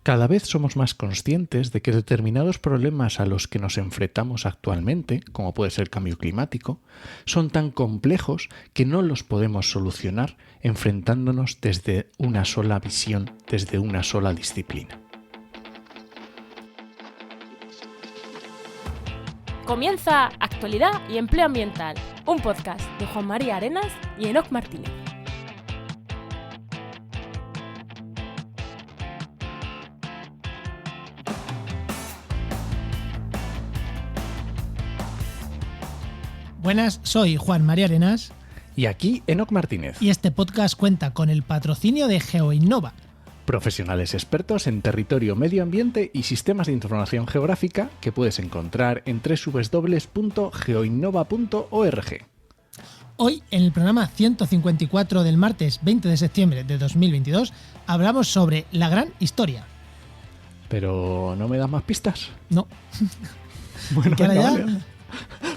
Cada vez somos más conscientes de que determinados problemas a los que nos enfrentamos actualmente, como puede ser el cambio climático, son tan complejos que no los podemos solucionar enfrentándonos desde una sola visión, desde una sola disciplina. Comienza Actualidad y Empleo Ambiental, un podcast de Juan María Arenas y Enoc Martínez. Buenas, soy Juan María Arenas. Y aquí Enoc Martínez. Y este podcast cuenta con el patrocinio de GeoInnova. Profesionales expertos en territorio, medio ambiente y sistemas de información geográfica que puedes encontrar en www.geoinnova.org. Hoy, en el programa 154 del martes 20 de septiembre de 2022, hablamos sobre la gran historia. Pero ¿no me das más pistas? No. Bueno, ¿Que ahora vale.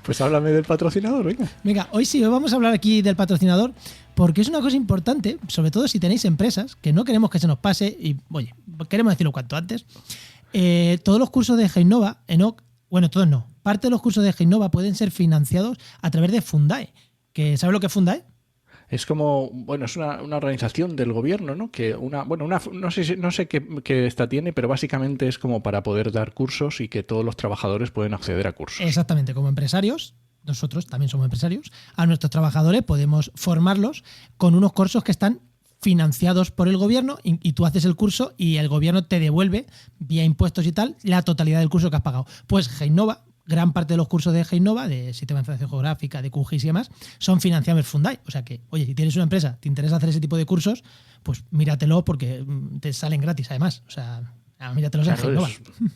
Pues háblame del patrocinador, venga. Venga, hoy vamos a hablar aquí del patrocinador porque es una cosa importante, sobre todo si tenéis empresas, que no queremos que se nos pase y, oye, queremos decirlo cuanto antes. Todos los cursos de GeoInnova, Enoc, bueno, todos no, parte de los cursos de GeoInnova pueden ser financiados a través de Fundae. ¿Sabes lo que es Fundae? Es como, bueno, es una organización del gobierno, ¿no? Que no sé qué esta tiene, pero básicamente es como para poder dar cursos y que todos los trabajadores pueden acceder a cursos. Exactamente, como empresarios, nosotros también somos empresarios, a nuestros trabajadores podemos formarlos con unos cursos que están financiados por el gobierno y tú haces el curso y el gobierno te devuelve, vía impuestos y tal, la totalidad del curso que has pagado. Pues GeoInnova, gran parte de los cursos de GeoInnova, de Sistema de Información Geográfica, de QGIS y demás, son financiados por Fundae. O sea que, oye, si tienes una empresa, te interesa hacer ese tipo de cursos, pues míratelo porque te salen gratis además. O sea, míratelos en GeoInnova.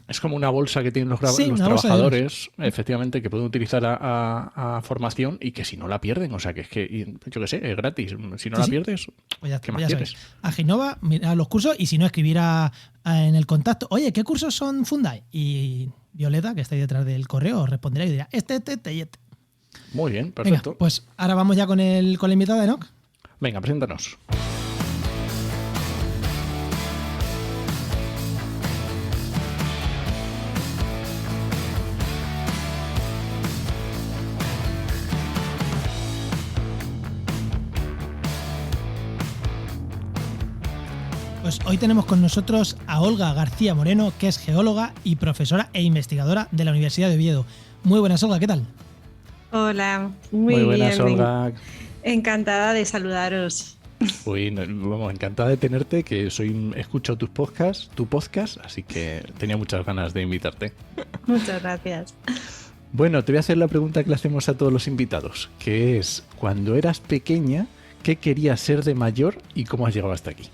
Es como una bolsa que tienen los trabajadores, efectivamente, que pueden utilizar a formación y que si no la pierden. O sea, que es que, yo qué sé, es gratis. Si no la pierdes, pues ya, ¿qué más quieres? A GeoInnova, mira los cursos y si no, escribir en el contacto, oye, ¿qué cursos son Fundae? Y Violeta, que está ahí detrás del correo, os responderá y dirá, este y este. Muy bien, perfecto. Venga, pues ahora vamos ya con la invitada de Enoc. Venga, preséntanos. Pues hoy tenemos con nosotros a Olga García Moreno, que es geóloga y profesora e investigadora de la Universidad de Oviedo. Muy buenas, Olga, ¿qué tal? Hola, muy buenas, bien. Olga. Encantada de saludaros. Uy, vamos, encantada de tenerte, que escucho tu podcast, así que tenía muchas ganas de invitarte. Muchas gracias. Bueno, te voy a hacer la pregunta que le hacemos a todos los invitados, que es, cuando eras pequeña, ¿qué querías ser de mayor y cómo has llegado hasta aquí?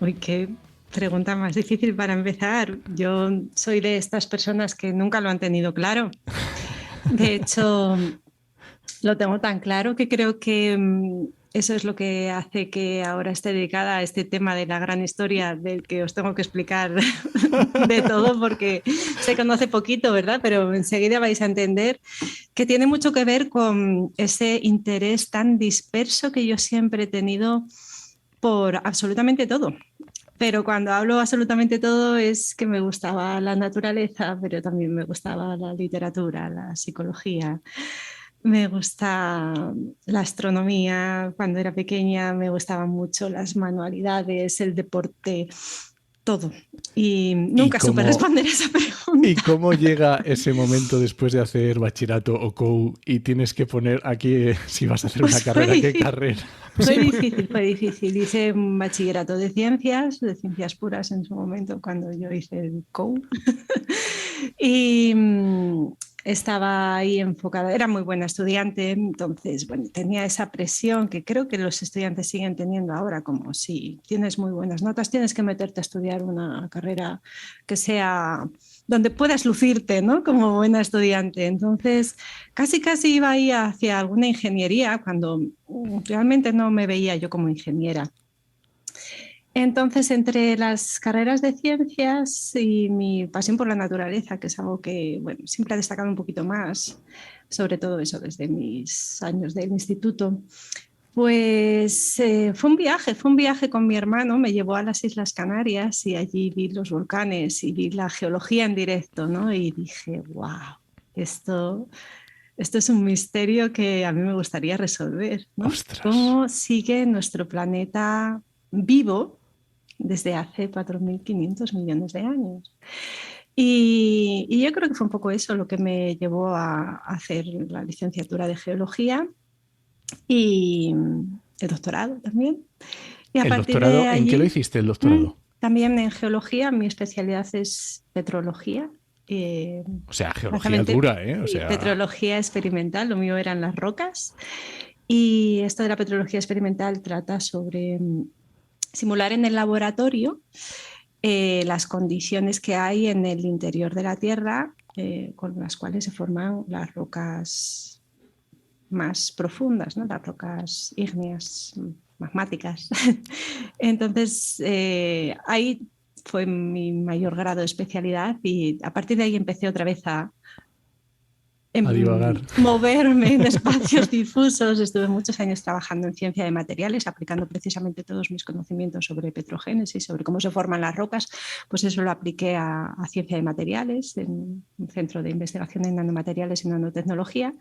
Uy, qué pregunta más difícil para empezar. Yo soy de estas personas que nunca lo han tenido claro. De hecho, lo tengo tan claro que creo que eso es lo que hace que ahora esté dedicada a este tema de la gran historia, del que os tengo que explicar de todo, porque se conoce poquito, ¿verdad? Pero enseguida vais a entender que tiene mucho que ver con ese interés tan disperso que yo siempre he tenido por absolutamente todo. Pero cuando hablo absolutamente todo es que me gustaba la naturaleza, pero también me gustaba la literatura, la psicología, me gusta la astronomía. Cuando era pequeña me gustaban mucho las manualidades, el deporte, todo. Y nunca supe responder esa pregunta. ¿Y cómo llega ese momento después de hacer bachillerato o COU y tienes que poner aquí, si vas a hacer una carrera, qué carrera? Fue difícil. Hice un bachillerato de ciencias puras en su momento, cuando yo hice el COU. Y estaba ahí enfocada, era muy buena estudiante, entonces bueno, tenía esa presión que creo que los estudiantes siguen teniendo ahora, como si tienes muy buenas notas, tienes que meterte a estudiar una carrera que sea donde puedas lucirte, ¿no? Como buena estudiante. Entonces casi iba ahí hacia alguna ingeniería, cuando realmente no me veía yo como ingeniera. Entonces, entre las carreras de ciencias y mi pasión por la naturaleza, que es algo que siempre ha destacado un poquito más, sobre todo eso desde mis años del instituto, Pues fue un viaje con mi hermano, me llevó a las Islas Canarias y allí vi los volcanes y vi la geología en directo, ¿no? Y dije, wow, esto es un misterio que a mí me gustaría resolver, ¿no? Ostras. ¿Cómo sigue nuestro planeta vivo desde hace 4.500 millones de años? Y yo creo que fue un poco eso lo que me llevó a hacer la licenciatura de geología y el doctorado también. Y a ¿El partir doctorado de allí, en qué lo hiciste, el doctorado? También en geología, mi especialidad es petrología. O sea, geología básicamente, dura, ¿eh? O sí, sea, petrología experimental, lo mío eran las rocas. Y esto de la petrología experimental trata sobre simular en el laboratorio las condiciones que hay en el interior de la Tierra con las cuales se forman las rocas más profundas, ¿no? Las rocas ígneas magmáticas. Entonces, ahí fue mi mayor grado de especialidad y a partir de ahí empecé otra vez a divagar. moverme en espacios difusos. Estuve muchos años trabajando en ciencia de materiales, aplicando precisamente todos mis conocimientos sobre petrogénesis, sobre cómo se forman las rocas. Pues eso lo apliqué a ciencia de materiales, en un centro de investigación en nanomateriales y nanotecnología.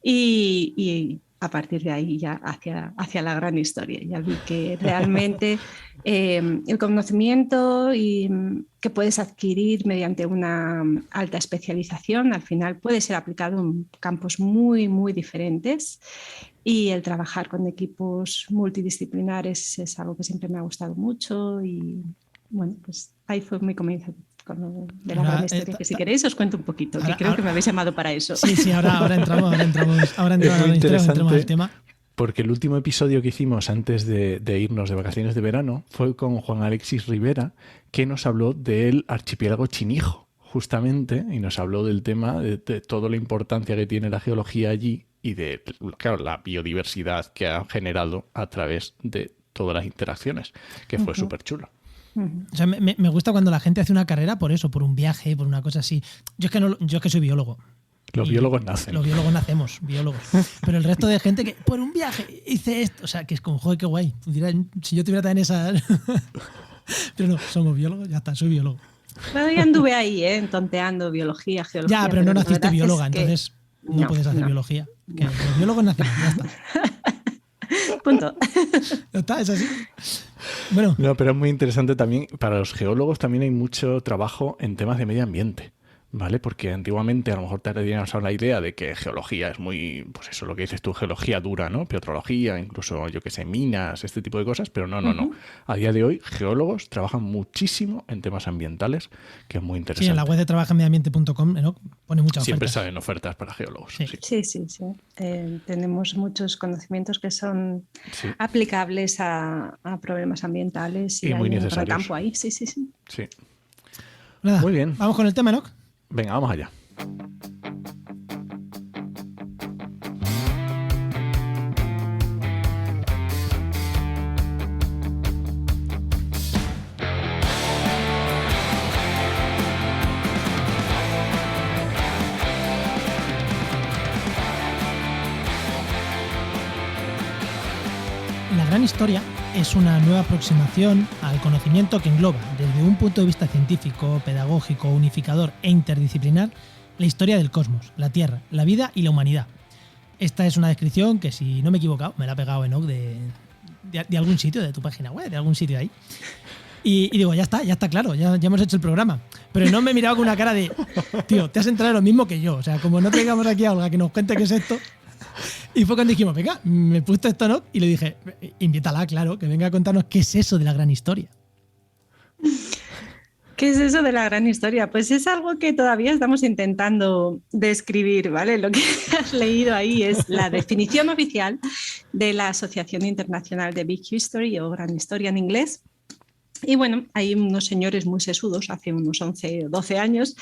Y a partir de ahí ya hacia la gran historia. Ya vi que realmente el conocimiento que puedes adquirir mediante una alta especialización al final puede ser aplicado en campos muy, muy diferentes. Y el trabajar con equipos multidisciplinares es algo que siempre me ha gustado mucho. Y bueno, pues ahí fue mi comienzo de la gran historia, que si queréis os cuento un poquito, que creo que me habéis llamado para eso. Sí, ahora entramos al tema. Porque el último episodio que hicimos antes de irnos de vacaciones de verano fue con Juan Alexis Rivera, que nos habló del archipiélago Chinijo, justamente, y nos habló del tema de toda la importancia que tiene la geología allí y de, claro, la biodiversidad que ha generado a través de todas las interacciones, que fue súper chulo. O sea, me gusta cuando la gente hace una carrera por eso, por un viaje, por una cosa así. Yo es que soy biólogo. Los biólogos nacen. Los biólogos nacemos, biólogos. Pero el resto de gente que por un viaje hice esto, o sea, que es como, joder, qué guay. Si yo tuviera también esa... Pero no, somos biólogos, ya está, soy biólogo. Bueno, yo anduve ahí, tonteando biología, geología. Ya, pero no naciste bióloga, es que entonces no puedes hacer biología. Que los biólogos nacemos, ya está. Punto. ¿Ya está? ¿Es así? Bueno. No, pero es muy interesante también. Para los geólogos también hay mucho trabajo en temas de medio ambiente, ¿vale? Porque antiguamente a lo mejor te teníamos la idea de que geología es muy, pues eso, lo que dices tú, geología dura, ¿no? Petrología, incluso, yo qué sé, minas, este tipo de cosas, pero no. A día de hoy, geólogos trabajan muchísimo en temas ambientales, que es muy interesante. Sí, en la web de trabajaenmediambiente.com, ¿no? Pone muchas ofertas. Siempre salen ofertas para geólogos. Sí. Tenemos muchos conocimientos que son aplicables a problemas ambientales y muy hay necesarios. un gran campo ahí. Sí. Nada, muy bien. Vamos con el tema, ¿no? Venga, vamos allá. La gran historia es una nueva aproximación al conocimiento que engloba, desde un punto de vista científico, pedagógico, unificador e interdisciplinar, la historia del cosmos, la Tierra, la vida y la humanidad. Esta es una descripción que, si no me he equivocado, me la ha pegado Enoch de algún sitio, de tu página web, de algún sitio ahí. Y digo, ya está claro, ya hemos hecho el programa. Pero no me he mirado con una cara de, tío, te has enterado lo mismo que yo. O sea, como no traigamos aquí a Olga que nos cuente qué es esto. Y fue cuando dijimos, venga, me he puesto esto, ¿no? Y le dije, invítala, claro, que venga a contarnos qué es eso de la gran historia. ¿Qué es eso de la gran historia? Pues es algo que todavía estamos intentando describir, ¿vale? Lo que has leído ahí es la definición oficial de la Asociación Internacional de Big History o Gran Historia en inglés. Y bueno, hay unos señores muy sesudos, hace unos 11 o 12 años,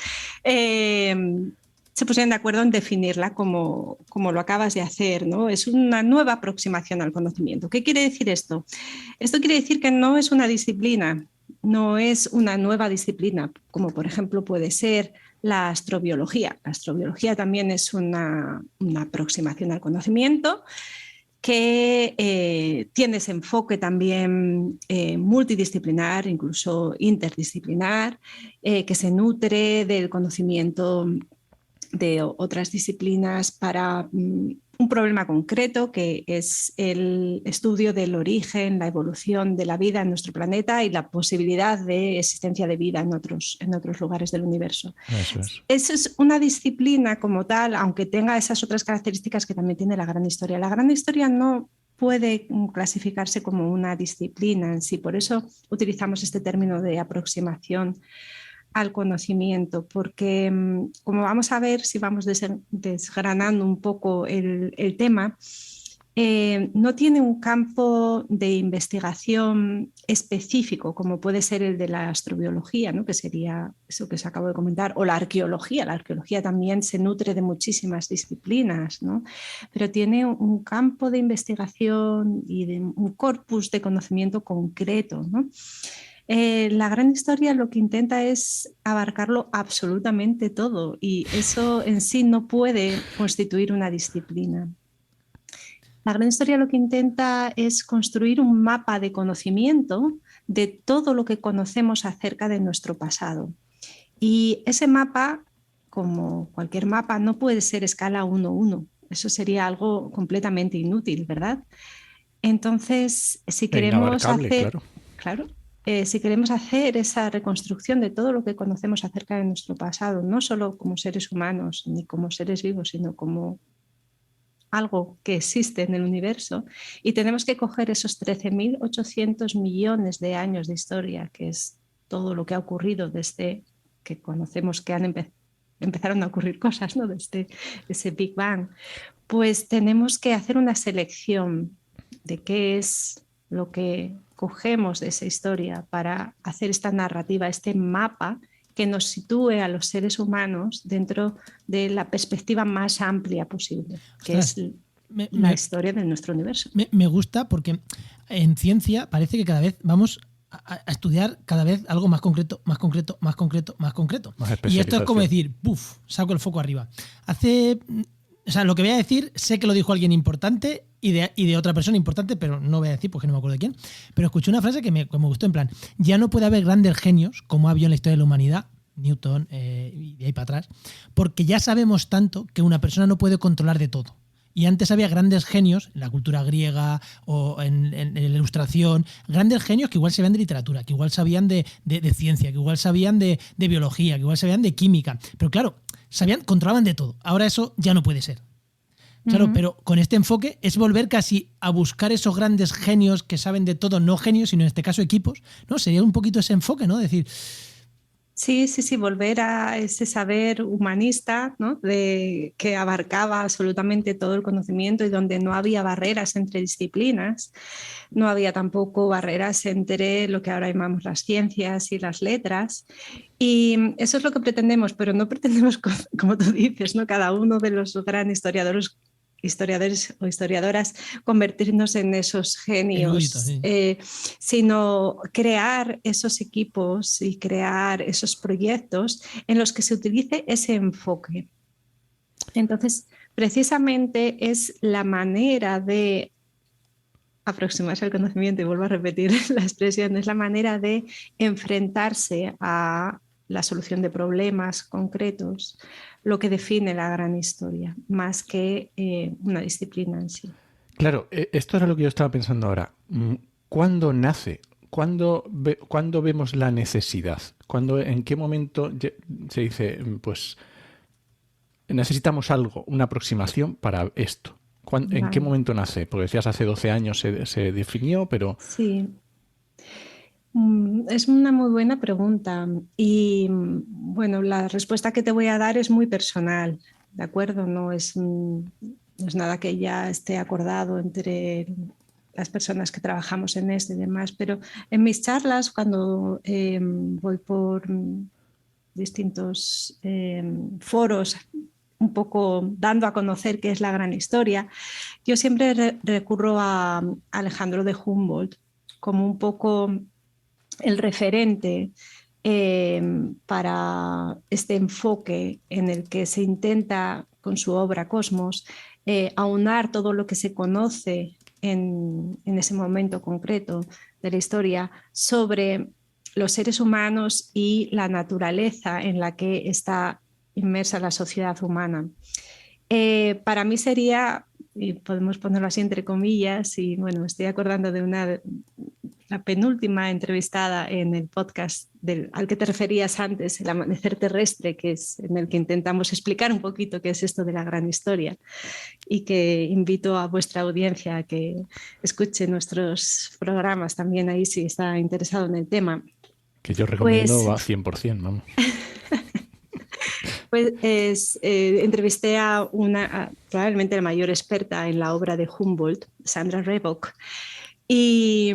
se pusieron de acuerdo en definirla como lo acabas de hacer, ¿no? Es una nueva aproximación al conocimiento. ¿Qué quiere decir esto? Esto quiere decir que no es una disciplina, no es una nueva disciplina, como por ejemplo puede ser la astrobiología. La astrobiología también es una aproximación al conocimiento, que tiene ese enfoque también multidisciplinar, incluso interdisciplinar, que se nutre del conocimiento de otras disciplinas para un problema concreto, que es el estudio del origen, la evolución de la vida en nuestro planeta y la posibilidad de existencia de vida en otros lugares del universo. Eso es. Esa es una disciplina como tal, aunque tenga esas otras características que también tiene la gran historia. La gran historia no puede clasificarse como una disciplina en sí, por eso utilizamos este término de aproximación al conocimiento, porque como vamos a ver si vamos desgranando un poco el tema, no tiene un campo de investigación específico como puede ser el de la astrobiología, ¿no? Que sería eso que se acabo de comentar, o la arqueología. La arqueología también se nutre de muchísimas disciplinas, ¿no? Pero tiene un campo de investigación y de un corpus de conocimiento concreto, ¿no? La gran historia lo que intenta es abarcarlo absolutamente todo y eso en sí no puede constituir una disciplina. La gran historia lo que intenta es construir un mapa de conocimiento de todo lo que conocemos acerca de nuestro pasado. Y ese mapa, como cualquier mapa, no puede ser escala 1:1. Eso sería algo completamente inútil, ¿verdad? Entonces, si queremos hacer... Claro. Si queremos hacer esa reconstrucción de todo lo que conocemos acerca de nuestro pasado, no solo como seres humanos ni como seres vivos, sino como algo que existe en el universo, y tenemos que coger esos 13.800 millones de años de historia, que es todo lo que ha ocurrido desde que conocemos que empezaron a ocurrir cosas, ¿no? Desde ese Big Bang, pues tenemos que hacer una selección de qué es lo que cogemos de esa historia para hacer esta narrativa, este mapa que nos sitúe a los seres humanos dentro de la perspectiva más amplia posible, que es la historia de nuestro universo. Me gusta porque en ciencia parece que cada vez vamos a estudiar cada vez algo más concreto, más concreto, más concreto, más concreto. Y esto es como decir, ¡puf!, saco el foco arriba. O sea, lo que voy a decir, sé que lo dijo alguien importante y de otra persona importante, pero no voy a decir porque no me acuerdo de quién. Pero escuché una frase que me gustó, en plan, ya no puede haber grandes genios como ha habido en la historia de la humanidad, Newton y de ahí para atrás, porque ya sabemos tanto que una persona no puede controlar de todo. Y antes había grandes genios en la cultura griega o en la ilustración, grandes genios que igual sabían de literatura, que igual sabían de ciencia, que igual sabían de biología, que igual sabían de química. Pero claro, controlaban de todo. Ahora eso ya no puede ser. Claro, pero con este enfoque es volver casi a buscar esos grandes genios que saben de todo, no genios, sino en este caso equipos, ¿no? Sería un poquito ese enfoque, ¿no? Decir... Sí, volver a ese saber humanista, ¿no? Que abarcaba absolutamente todo el conocimiento y donde no había barreras entre disciplinas, no había tampoco barreras entre lo que ahora llamamos las ciencias y las letras. Y eso es lo que pretendemos, pero no pretendemos, como tú dices, ¿no? Cada uno de los grandes historiadores o historiadoras convertirnos en esos genios, sino crear esos equipos y crear esos proyectos en los que se utilice ese enfoque. Entonces, precisamente es la manera de aproximarse al conocimiento, y vuelvo a repetir la expresión, es la manera de enfrentarse a la solución de problemas concretos, lo que define la gran historia, más que una disciplina en sí. Claro, esto era lo que yo estaba pensando ahora. ¿Cuándo nace? ¿Cuándo vemos la necesidad? ¿En qué momento se dice, pues, necesitamos algo, una aproximación para esto? ¿En qué momento nace? Porque decías hace 12 años se definió, pero... Sí. Es una muy buena pregunta y bueno, la respuesta que te voy a dar es muy personal, ¿de acuerdo? No es nada que ya esté acordado entre las personas que trabajamos en esto y demás, pero en mis charlas, cuando voy por distintos foros, un poco dando a conocer qué es la gran historia, yo siempre recurro a Alejandro de Humboldt como un poco el referente para este enfoque en el que se intenta, con su obra Cosmos, aunar todo lo que se conoce en ese momento concreto de la historia sobre los seres humanos y la naturaleza en la que está inmersa la sociedad humana. Para mí sería, y podemos ponerlo así entre comillas, y bueno, me estoy acordando de la penúltima entrevistada en el podcast al que te referías antes, El Amanecer Terrestre, que es en el que intentamos explicar un poquito qué es esto de la gran historia, y que invito a vuestra audiencia a que escuche nuestros programas también ahí si está interesado en el tema. Que yo recomiendo va 100%, vamos. Entrevisté a probablemente la mayor experta en la obra de Humboldt, Sandra Rehbock, y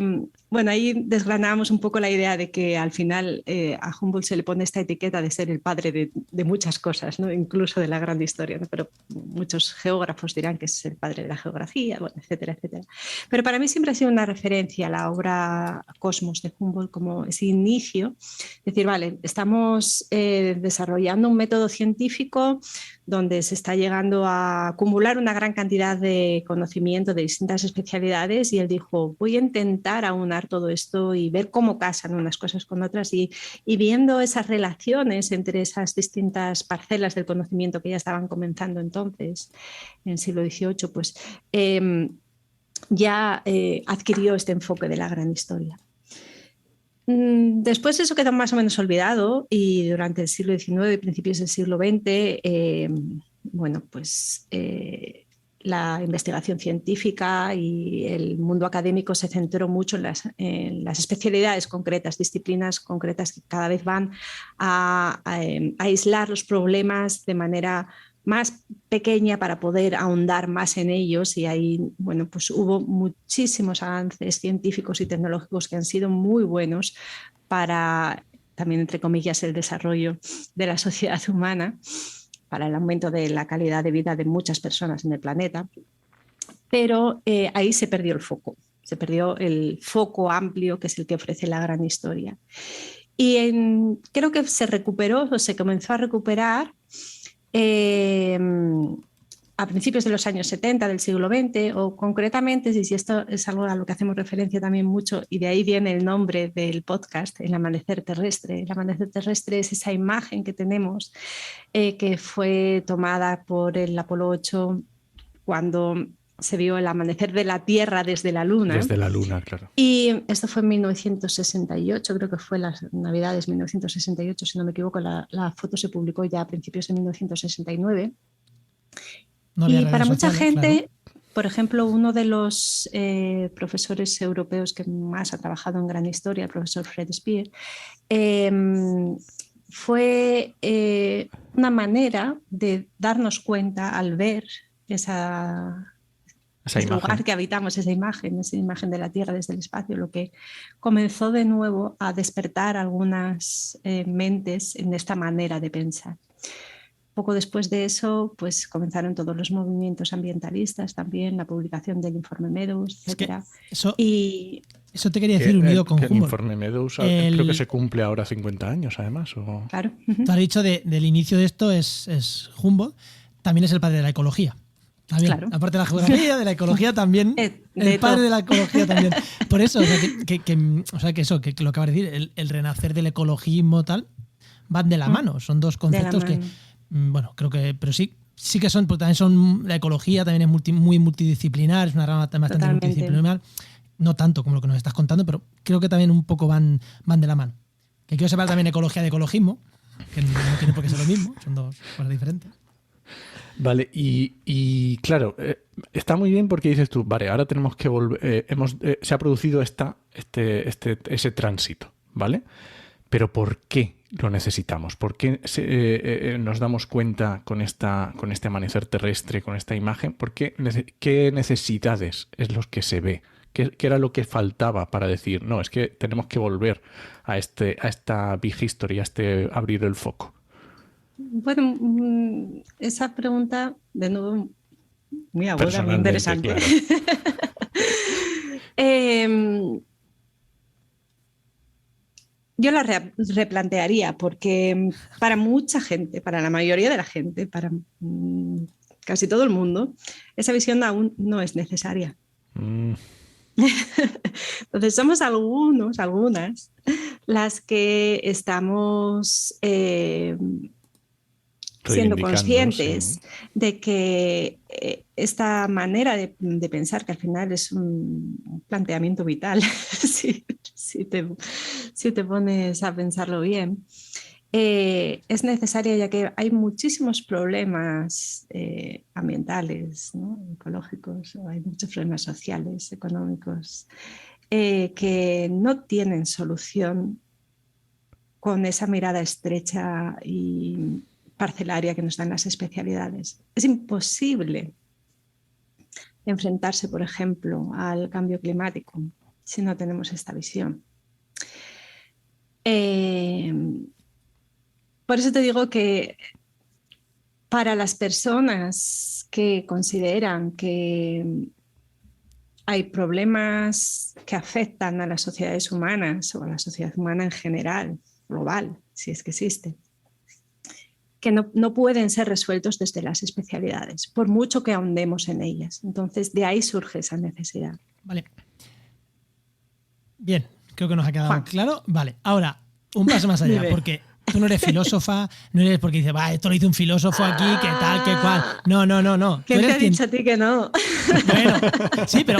bueno, ahí desgranábamos un poco la idea de que al final a Humboldt se le pone esta etiqueta de ser el padre de muchas cosas, ¿no? Incluso de la gran historia, ¿no? Pero muchos geógrafos dirán que es el padre de la geografía, bueno, etcétera, etcétera. Pero para mí siempre ha sido una referencia a la obra Cosmos de Humboldt como ese inicio, es decir, vale, estamos desarrollando un método científico donde se está llegando a acumular una gran cantidad de conocimiento de distintas especialidades, y él dijo, voy a intentar aunar todo esto y ver cómo casan unas cosas con otras, y viendo esas relaciones entre esas distintas parcelas del conocimiento que ya estaban comenzando entonces, en el siglo XVIII, pues ya adquirió este enfoque de la gran historia. Después eso quedó más o menos olvidado, y durante el siglo XIX y principios del siglo XX, la investigación científica y el mundo académico se centró mucho en las especialidades concretas, disciplinas concretas que cada vez van a aislar los problemas de manera más pequeña para poder ahondar más en ellos, y ahí bueno, pues hubo muchísimos avances científicos y tecnológicos que han sido muy buenos para, también entre comillas, el desarrollo de la sociedad humana, para el aumento de la calidad de vida de muchas personas en el planeta. Pero ahí se perdió el foco, se perdió el foco amplio que es el que ofrece la gran historia. Y creo que se recuperó, o se comenzó a recuperar a principios de los años 70 del siglo XX, o concretamente, si esto es algo a lo que hacemos referencia también mucho, y de ahí viene el nombre del podcast, El Amanecer Terrestre. El Amanecer Terrestre es esa imagen que tenemos que fue tomada por el Apolo 8 cuando se vio el amanecer de la Tierra desde la Luna. Desde la Luna, claro. Y esto fue en 1968, creo que fue las Navidades 1968, si no me equivoco. La foto se publicó ya a principios de 1969. Y para mucha gente, claro, por ejemplo, uno de los profesores europeos que más ha trabajado en gran historia, el profesor Fred Speer, fue una manera de darnos cuenta al ver ese lugar que habitamos, esa imagen de la Tierra desde el espacio, lo que comenzó de nuevo a despertar algunas mentes en esta manera de pensar. Poco después de eso, pues comenzaron todos los movimientos ambientalistas, también la publicación del informe Meadows, etc. Eso te quería decir, unido con Humboldt. El informe Meadows creo que se cumple ahora 50 años, además. Claro. Tú has dicho del inicio de esto es Humboldt, también es el padre de la ecología. También, claro. Aparte de la geografía, de la ecología también, el padre de la ecología también. Por eso, que lo que acabas de decir, el renacer del ecologismo tal, van de la mano. Son dos conceptos que, bueno, creo que, pero sí que son, porque también son, la ecología también es muy multidisciplinar, es una rama bastante multidisciplinar, no tanto como lo que nos estás contando, pero creo que también un poco van de la mano. Que quiero separar también ecología de ecologismo, que no tiene por qué ser lo mismo, son dos cosas diferentes. Vale, y claro, está muy bien porque dices tú, vale, ahora tenemos que volver, se ha producido ese tránsito, ¿vale? Pero ¿por qué lo necesitamos? ¿Por qué nos damos cuenta con este amanecer terrestre, con esta imagen? ¿Qué necesidades es lo que se ve? ¿Qué era lo que faltaba para decir, no, es que tenemos que volver a esta big history, a abrir el foco? Bueno, esa pregunta, de nuevo, muy aguda, muy interesante. Claro. Yo la replantearía, porque para mucha gente, para la mayoría de la gente, para casi todo el mundo, esa visión aún no es necesaria. Entonces somos algunas, las que estamos siendo conscientes de que esta manera de pensar, que al final es un planteamiento vital, si te pones a pensarlo bien, es necesaria, ya que hay muchísimos problemas ambientales, ¿no? Ecológicos, hay muchos problemas sociales, económicos, que no tienen solución con esa mirada estrecha y parcelaria que nos dan las especialidades. Es imposible enfrentarse, por ejemplo, al cambio climático si no tenemos esta visión. Por eso te digo que para las personas que consideran que hay problemas que afectan a las sociedades humanas o a la sociedad humana en general, global, si es que existe, que no pueden ser resueltos desde las especialidades, por mucho que ahondemos en ellas. Entonces, de ahí surge esa necesidad. Vale. Bien, creo que nos ha quedado claro. Vale, ahora, un paso más allá, porque tú no eres filósofa, no eres porque dices, esto lo hizo un filósofo aquí, qué tal, qué cual. No. ¿Quién te ha dicho a ti que no? Bueno, sí, pero...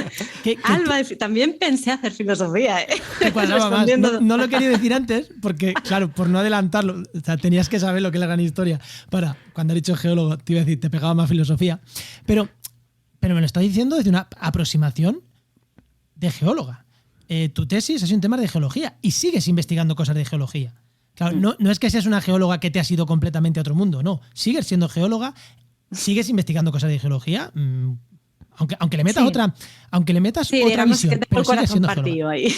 Alba, también pensé hacer filosofía, ¿eh? Te cuadraba más. No lo quería decir antes porque, claro, por no adelantarlo, o sea, tenías que saber lo que es la gran historia para, cuando he dicho geólogo, te iba a decir, te pegaba más filosofía. Pero me lo estás diciendo desde una aproximación de geóloga. Tu tesis es un tema de geología y sigues investigando cosas de geología. Claro, no es que seas una geóloga que te has ido completamente a otro mundo, no. Sigues siendo geóloga, sigues investigando cosas de geología, aunque le metas otra visión, que tengo el corazón partido ahí.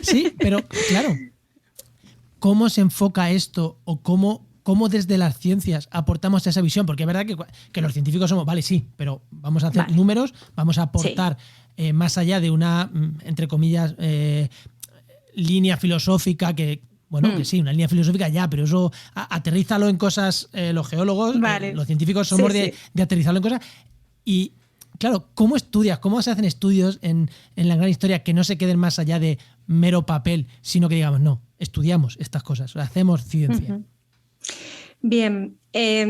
Sí, pero claro, ¿cómo se enfoca esto o cómo desde las ciencias aportamos esa visión? Porque es verdad que los científicos somos, vale, sí, pero vamos a hacer números, vamos a aportar más allá de una, entre comillas, línea filosófica que sí, una línea filosófica ya, pero eso aterrízalo en cosas, los geólogos, los científicos somos de aterrizarlo en cosas. Y claro, ¿cómo estudias? ¿Cómo se hacen estudios en la gran historia que no se queden más allá de mero papel, sino que digamos, no, estudiamos estas cosas, hacemos ciencia? Uh-huh. Bien,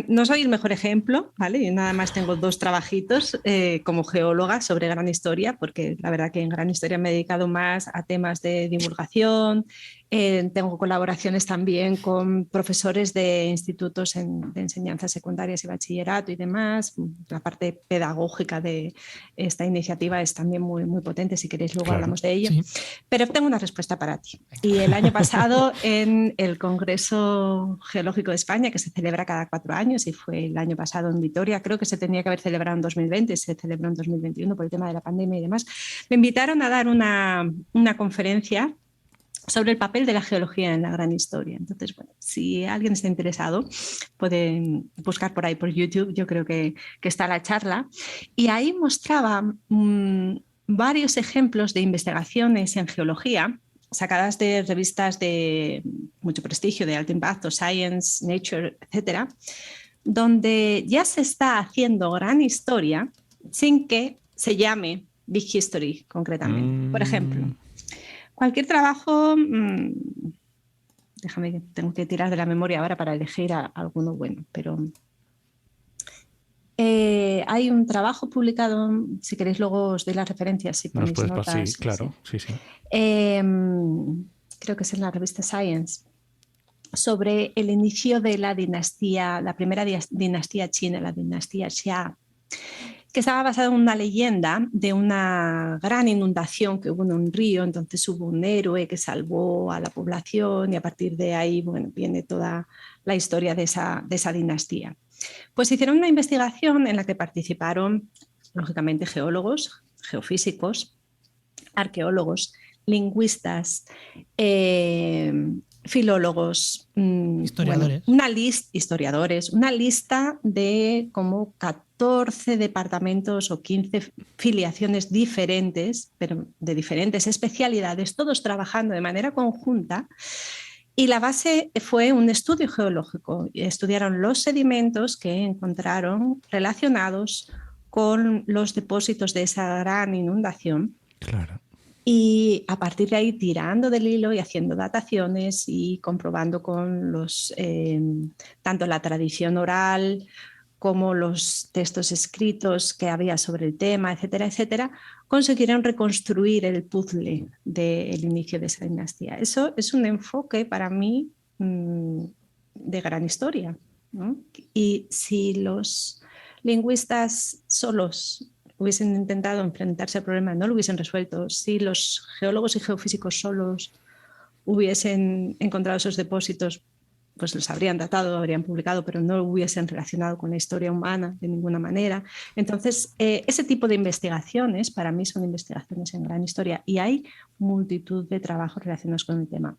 no soy el mejor ejemplo, ¿vale? Yo nada más tengo 2 trabajitos como geóloga sobre gran historia, porque la verdad que en gran historia me he dedicado más a temas de divulgación. Tengo colaboraciones también con profesores de institutos de enseñanza secundarias y bachillerato y demás. La parte pedagógica de esta iniciativa es también muy, muy potente, si queréis luego hablamos de ello. Sí. Pero tengo una respuesta para ti. Y el año pasado en el Congreso Geológico de España, que se celebra cada 4 años y fue el año pasado en Vitoria, creo que se tenía que haber celebrado en 2020, se celebró en 2021 por el tema de la pandemia y demás, me invitaron a dar una conferencia sobre el papel de la geología en la gran historia. Entonces, bueno, si alguien está interesado, pueden buscar por ahí por YouTube, yo creo que está la charla. Y ahí mostraba varios ejemplos de investigaciones en geología sacadas de revistas de mucho prestigio, de alto impacto, Science, Nature, etcétera, donde ya se está haciendo gran historia sin que se llame Big History concretamente. Por ejemplo, cualquier trabajo, déjame que tengo que tirar de la memoria ahora para elegir alguno bueno, pero hay un trabajo publicado, si queréis luego os doy las referencias, si ponéis notas. Sí, claro, sí. Creo que es en la revista Science, sobre el inicio de la primera dinastía china, la dinastía Xia, que estaba basada en una leyenda de una gran inundación que hubo en un río. Entonces hubo un héroe que salvó a la población y a partir de ahí viene toda la historia de esa dinastía. Pues hicieron una investigación en la que participaron, lógicamente, geólogos, geofísicos, arqueólogos, lingüistas, filólogos, historiadores, una lista de como 14 departamentos o 15 filiaciones diferentes, pero de diferentes especialidades, todos trabajando de manera conjunta Y la base fue un estudio geológico. Estudiaron los sedimentos que encontraron relacionados con los depósitos de esa gran inundación. Claro. Y a partir de ahí, tirando del hilo y haciendo dataciones y comprobando con tanto la tradición oral como los textos escritos que había sobre el tema, etcétera, etcétera, consiguieron reconstruir el puzzle del inicio de esa dinastía. Eso es un enfoque para mí de gran historia, ¿no? Y si los lingüistas solos hubiesen intentado enfrentarse al problema, no lo hubiesen resuelto, si los geólogos y geofísicos solos hubiesen encontrado esos depósitos, pues los habrían datado, habrían publicado, pero no lo hubiesen relacionado con la historia humana de ninguna manera. Entonces, ese tipo de investigaciones para mí son investigaciones en gran historia y hay multitud de trabajos relacionados con el tema.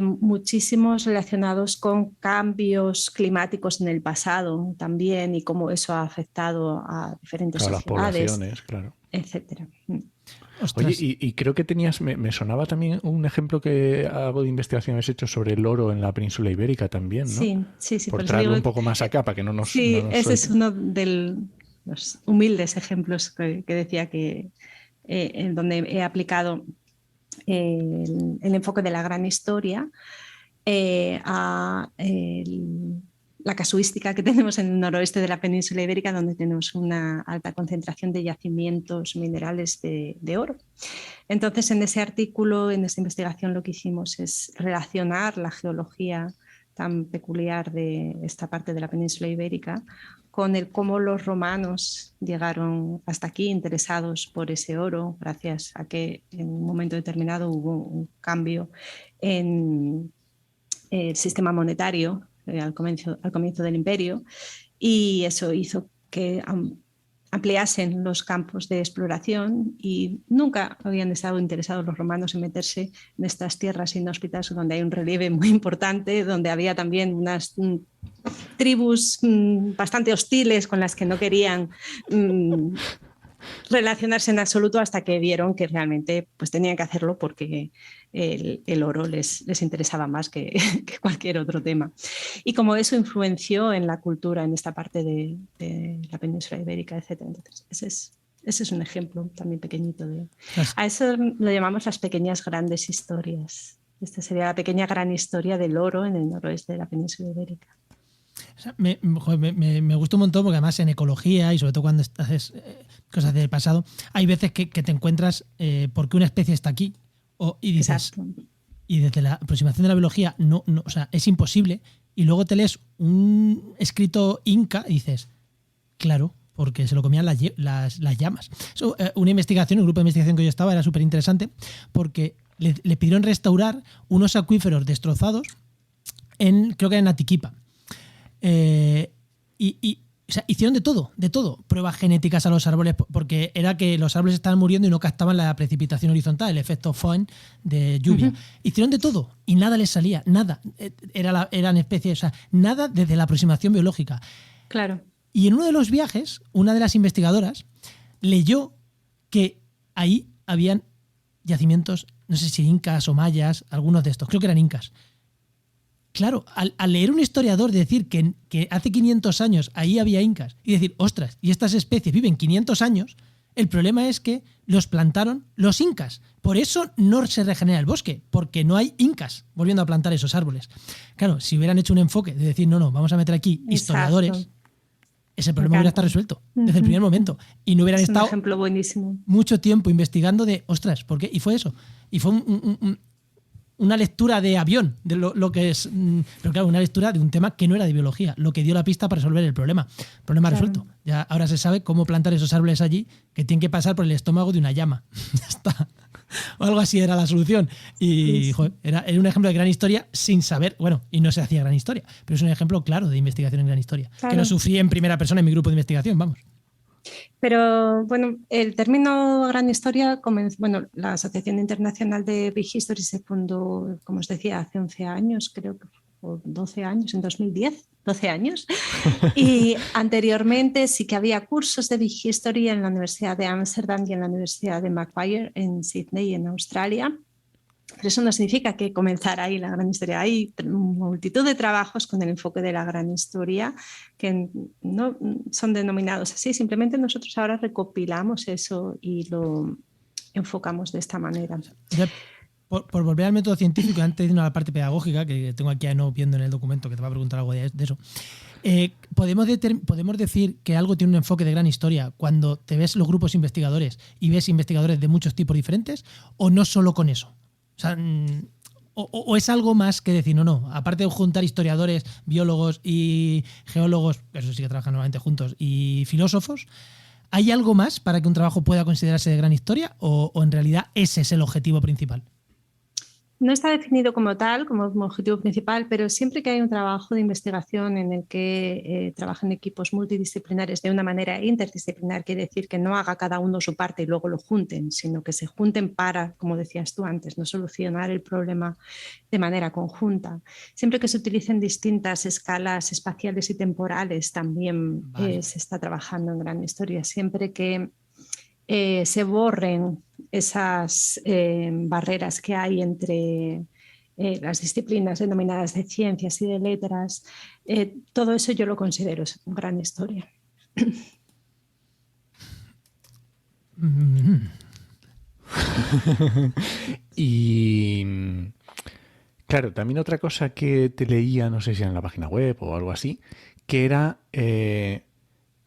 Muchísimos relacionados con cambios climáticos en el pasado también y cómo eso ha afectado a diferentes sociedades, las poblaciones, claro, etcétera. Oye, y creo que tenías, me sonaba también un ejemplo que algo de investigación has hecho sobre el oro en la península ibérica también, ¿no? Sí. Por traerlo un poco más acá para que no nos... Sí, no nos ese suelte. es uno de los humildes ejemplos que decía que en donde he aplicado el enfoque de la gran historia a la casuística que tenemos en el noroeste de la península ibérica, donde tenemos una alta concentración de yacimientos minerales de oro. Entonces, en ese artículo, en esta investigación, lo que hicimos es relacionar la geología tan peculiar de esta parte de la península ibérica con cómo los romanos llegaron hasta aquí interesados por ese oro, gracias a que en un momento determinado hubo un cambio en el sistema monetario al comienzo del imperio, y eso hizo que ampliasen los campos de exploración, y nunca habían estado interesados los romanos en meterse en estas tierras inhóspitas donde hay un relieve muy importante, donde había también unas tribus bastante hostiles con las que no querían relacionarse en absoluto, hasta que vieron que realmente pues tenían que hacerlo porque el oro les interesaba más que cualquier otro tema. Y como eso influenció en la cultura en esta parte de la península ibérica, etc. Entonces, ese es un ejemplo también pequeñito. A eso lo llamamos las pequeñas grandes historias. Esta sería la pequeña gran historia del oro en el noroeste de la península ibérica. O sea, me gusta un montón, porque además en ecología y sobre todo cuando haces cosas del pasado, hay veces que te encuentras por qué una especie está aquí y dices, exacto, y desde la aproximación de la biología no, o sea, es imposible, y luego te lees un escrito inca y dices, claro, porque se lo comían las llamas. Una investigación, un grupo de investigación que yo estaba, era súper interesante, porque le pidieron restaurar unos acuíferos destrozados creo que en Atiquipa. O sea, hicieron de todo, pruebas genéticas a los árboles, porque era que los árboles estaban muriendo y no captaban la precipitación horizontal, el efecto Foehn de lluvia. Uh-huh. Hicieron de todo y nada les salía, nada. Eran especies, o sea, nada desde la aproximación biológica. Claro. Y en uno de los viajes, una de las investigadoras leyó que ahí habían yacimientos, no sé si incas o mayas, algunos de estos, creo que eran incas. Claro, al leer un historiador decir que hace 500 años ahí había incas y decir, ostras, y estas especies viven 500 años, el problema es que los plantaron los incas. Por eso no se regenera el bosque, porque no hay incas volviendo a plantar esos árboles. Claro, si hubieran hecho un enfoque de decir, no, vamos a meter aquí historiadores, exacto, ese problema hubiera estado resuelto desde el primer momento. Y no hubieran estado un ejemplo buenísimo. Mucho tiempo investigando de, ostras, ¿por qué? Y fue eso. Y fue una lectura de avión de lo que es, pero claro, una lectura de un tema que no era de biología, lo que dio la pista para resolver el problema. Problema resuelto. Ya ahora se sabe cómo plantar esos árboles allí, que tienen que pasar por el estómago de una llama. Ya está. O algo así era la solución. Y joder, era un ejemplo de gran historia sin saber, bueno, y no se hacía gran historia, pero es un ejemplo claro de investigación en gran historia. Claro. Que lo sufrí en primera persona en mi grupo de investigación, vamos. Pero bueno, el término gran historia comenzó, bueno, la Asociación Internacional de Big History se fundó, como os decía, hace 11 años, creo que, o 12 años, en 2010, 12 años. Y anteriormente sí que había cursos de Big History en la Universidad de Ámsterdam y en la Universidad de Macquarie en Sydney, en Australia. Pero eso no significa que comenzara ahí la gran historia. Hay multitud de trabajos con el enfoque de la gran historia que no son denominados así. Simplemente nosotros ahora recopilamos eso y lo enfocamos de esta manera. Por volver al método científico, antes de irnos a la parte pedagógica, que tengo aquí a No viendo en el documento, que te va a preguntar algo de eso, ¿podemos decir que algo tiene un enfoque de gran historia cuando te ves los grupos investigadores y ves investigadores de muchos tipos diferentes, o no solo con eso? O sea, o es algo más que decir, no, aparte de juntar historiadores, biólogos y geólogos, eso sí que trabajan normalmente juntos, y filósofos, ¿hay algo más para que un trabajo pueda considerarse de gran historia o en realidad ese es el objetivo principal? No está definido como tal, como objetivo principal, pero siempre que hay un trabajo de investigación en el que trabajan equipos multidisciplinares de una manera interdisciplinar, quiere decir que no haga cada uno su parte y luego lo junten, sino que se junten para, como decías tú antes, no solucionar el problema de manera conjunta. Siempre que se utilicen distintas escalas espaciales y temporales, también se está trabajando en gran historia. Siempre que se borren esas barreras que hay entre las disciplinas denominadas de ciencias y de letras, todo eso yo lo considero gran historia. Y claro, también otra cosa que te leía, no sé si en la página web o algo así, que era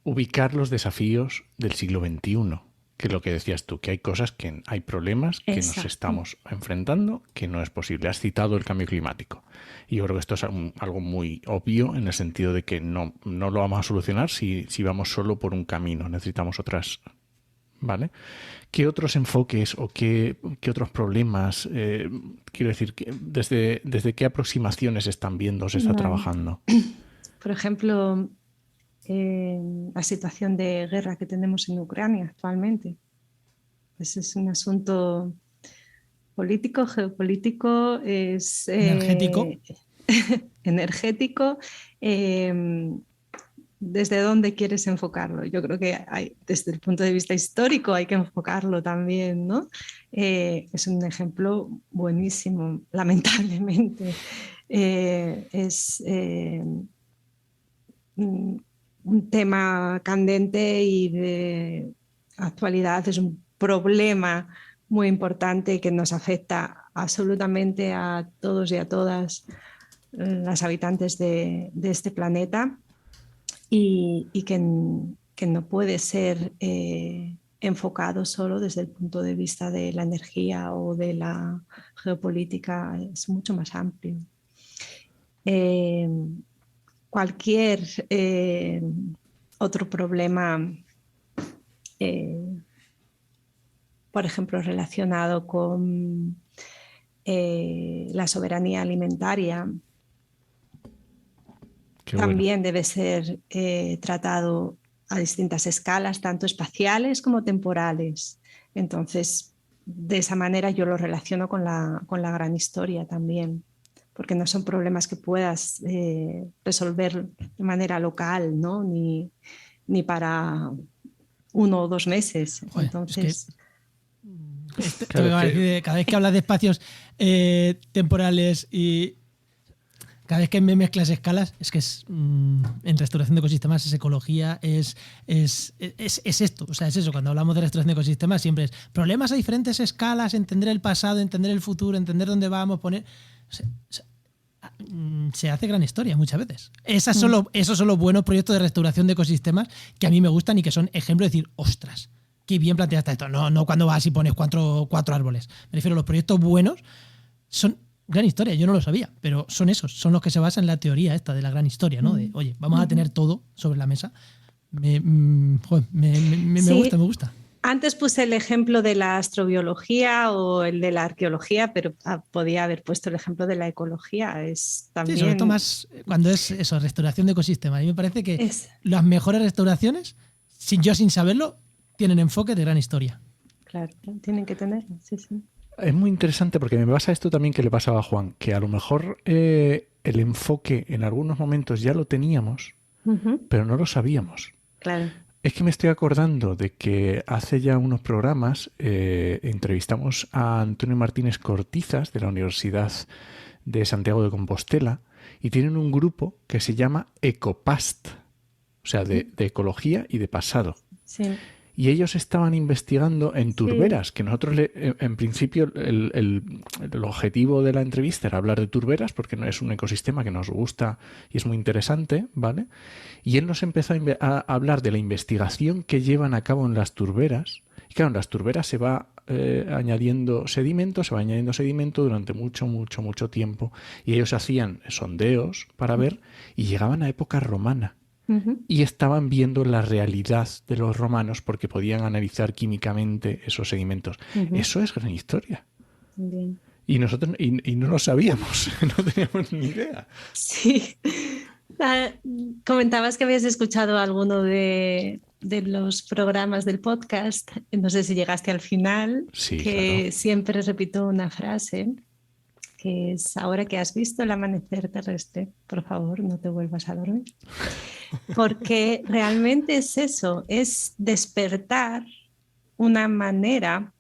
ubicar los desafíos del siglo XXI. Que lo que decías tú, que hay cosas hay problemas que nos estamos enfrentando que no es posible. Has citado el cambio climático. Y yo creo que esto es algo muy obvio en el sentido de que no lo vamos a solucionar si vamos solo por un camino. Necesitamos otras, ¿vale? ¿Qué otros enfoques o qué otros problemas, quiero decir, desde qué aproximaciones están viendo, se está trabajando? Por ejemplo, la situación de guerra que tenemos en Ucrania actualmente. Pues es un asunto político, geopolítico, es energético. ¿Desde dónde quieres enfocarlo? Yo creo que desde el punto de vista histórico hay que enfocarlo también, ¿no? Es un ejemplo buenísimo, lamentablemente. Es un tema candente y de actualidad, es un problema muy importante que nos afecta absolutamente a todos y a todas las habitantes de este planeta y que no puede ser enfocado solo desde el punto de vista de la energía o de la geopolítica, es mucho más amplio. Cualquier otro problema, por ejemplo, relacionado con la soberanía alimentaria, también debe ser tratado a distintas escalas, tanto espaciales como temporales. Entonces, de esa manera yo lo relaciono con la gran historia también, porque no son problemas que puedas resolver de manera local, ¿no? Ni para 1 o 2 meses. Joder, entonces... cada vez que hablas de espacios temporales y cada vez que me mezclas escalas, es que en restauración de ecosistemas es ecología, es esto, o sea, es eso. Cuando hablamos de restauración de ecosistemas siempre es problemas a diferentes escalas, entender el pasado, entender el futuro, entender dónde vamos, poner... Se hace gran historia muchas veces. Esos son los buenos proyectos de restauración de ecosistemas que a mí me gustan y que son ejemplos de decir, ostras, qué bien planteaste esto. No cuando vas y pones cuatro árboles. Me refiero a los proyectos buenos, son gran historia. Yo no lo sabía, pero son los que se basan en la teoría esta de la gran historia, ¿no? De, oye, vamos a tener todo sobre la mesa. Me gusta. Antes puse el ejemplo de la astrobiología o el de la arqueología, pero podía haber puesto el ejemplo de la ecología. Es también... Sí, sobre todo más cuando es eso, restauración de ecosistemas. A mí me parece que las mejores restauraciones, sin saberlo, tienen enfoque de gran historia. Claro, tienen que tenerlo, sí. Es muy interesante porque me pasa esto también que le pasaba a Juan, que a lo mejor el enfoque en algunos momentos ya lo teníamos, pero no lo sabíamos. Claro. Es que me estoy acordando de que hace ya unos programas entrevistamos a Antonio Martínez Cortizas de la Universidad de Santiago de Compostela y tienen un grupo que se llama Ecopast, o sea, de ecología y de pasado. Sí. Y ellos estaban investigando en turberas, que nosotros, en principio, el objetivo de la entrevista era hablar de turberas, porque no es un ecosistema que nos gusta y es muy interesante, ¿vale? Y él nos empezó a hablar de la investigación que llevan a cabo en las turberas. Y claro, en las turberas se va añadiendo sedimento durante mucho tiempo. Y ellos hacían sondeos para ver y llegaban a época romana. Y estaban viendo la realidad de los romanos porque podían analizar químicamente esos sedimentos. Eso es gran historia. Bien. Y nosotros y no lo sabíamos, no teníamos ni idea. Sí. Comentabas que habías escuchado alguno de los programas del podcast. No sé si llegaste al final, Sí, que claro. siempre repito una frase, que es: ahora que has visto el amanecer terrestre, por favor, no te vuelvas a dormir. Porque realmente es eso, es despertar una manera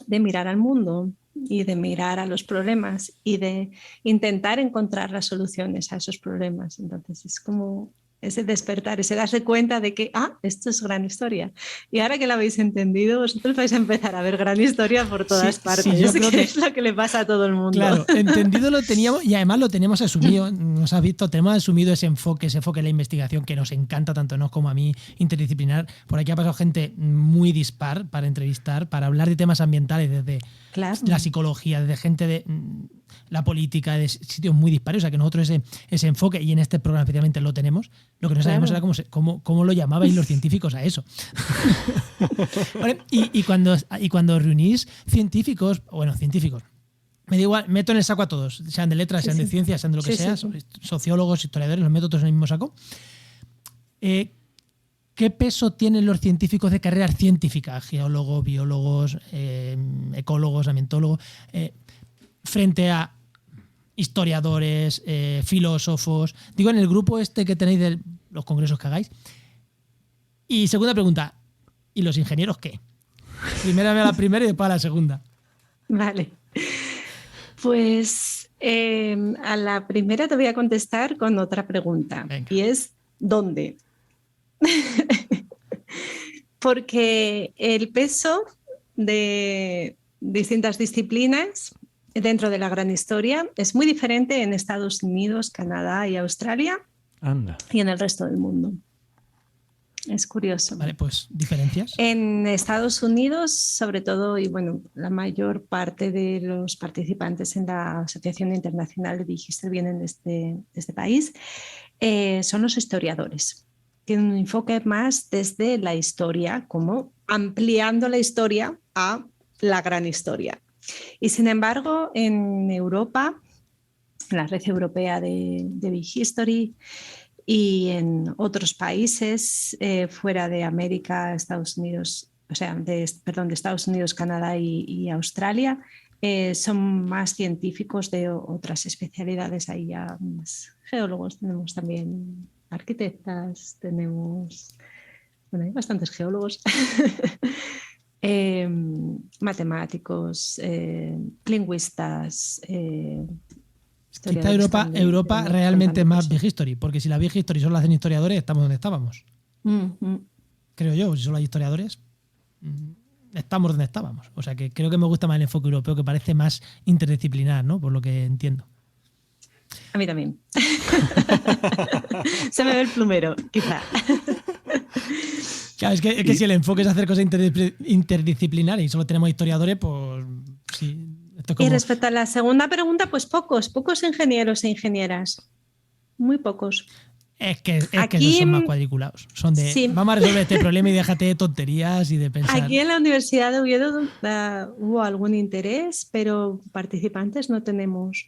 de mirar al mundo y de mirar a los problemas y de intentar encontrar las soluciones a esos problemas. Entonces es como ese despertar, ese darse cuenta de que, esto es gran historia. Y ahora que lo habéis entendido, vosotros vais a empezar a ver gran historia por todas partes. Sí, yo creo que es lo que le pasa a todo el mundo. Claro, entendido lo teníamos y además lo teníamos asumido, nos has visto, tenemos asumido ese enfoque en la investigación que nos encanta tanto nos como a mí, interdisciplinar. Por aquí ha pasado gente muy dispar para entrevistar, para hablar de temas ambientales desde la psicología, desde gente de la política, de sitios muy dispares, o sea que nosotros ese enfoque, y en este programa especialmente lo tenemos, lo que no sabemos era cómo lo llamabais los científicos a eso. ¿Vale? Y cuando reunís científicos, me da igual, meto en el saco a todos, sean de letras, sean de ciencias, sean de lo que sea, sociólogos, historiadores, los meto todos en el mismo saco. ¿Qué peso tienen los científicos de carrera científica, geólogos, biólogos, ecólogos, ambientólogos, frente a historiadores, filósofos? Digo, en el grupo este que tenéis de los congresos que hagáis. Y segunda pregunta, ¿y los ingenieros qué? Primero a la primera y después a la segunda. Vale. Pues a la primera te voy a contestar con otra pregunta. Venga. Y es ¿dónde? Porque el peso de distintas disciplinas dentro de la gran historia es muy diferente en Estados Unidos, Canadá y Australia. Anda. Y en el resto del mundo. Es curioso. Vale, pues diferencias. En Estados Unidos, sobre todo, y bueno, la mayor parte de los participantes en la Asociación Internacional de Biohistory vienen de este país, son los historiadores. Tienen un enfoque más desde la historia, como ampliando la historia a la gran historia. Y sin embargo, en Europa, en la red europea de Biohistory, y en otros países fuera de América, Estados Unidos, de Estados Unidos, Canadá y Australia, son más científicos de otras especialidades. Hay ya más geólogos, tenemos también arquitectas, hay bastantes geólogos, matemáticos, lingüistas. Quizá Europa realmente es más Biohistory, porque si la Biohistory solo la hacen historiadores, estamos donde estábamos. Creo yo, si solo hay historiadores, estamos donde estábamos. O sea que creo que me gusta más el enfoque europeo, que parece más interdisciplinar, ¿no? Por lo que entiendo. A mí también. Se me ve el plumero, quizá. Claro, es que si el enfoque es hacer cosas interdisciplinares y solo tenemos historiadores, pues sí. Y respecto a la segunda pregunta, pues pocos ingenieros e ingenieras. Muy pocos. Es que esos son más cuadriculados. Son de, sí, vamos a resolver este problema y déjate de tonterías y de pensar. Aquí en la Universidad de Oviedo hubo algún interés, pero participantes no tenemos.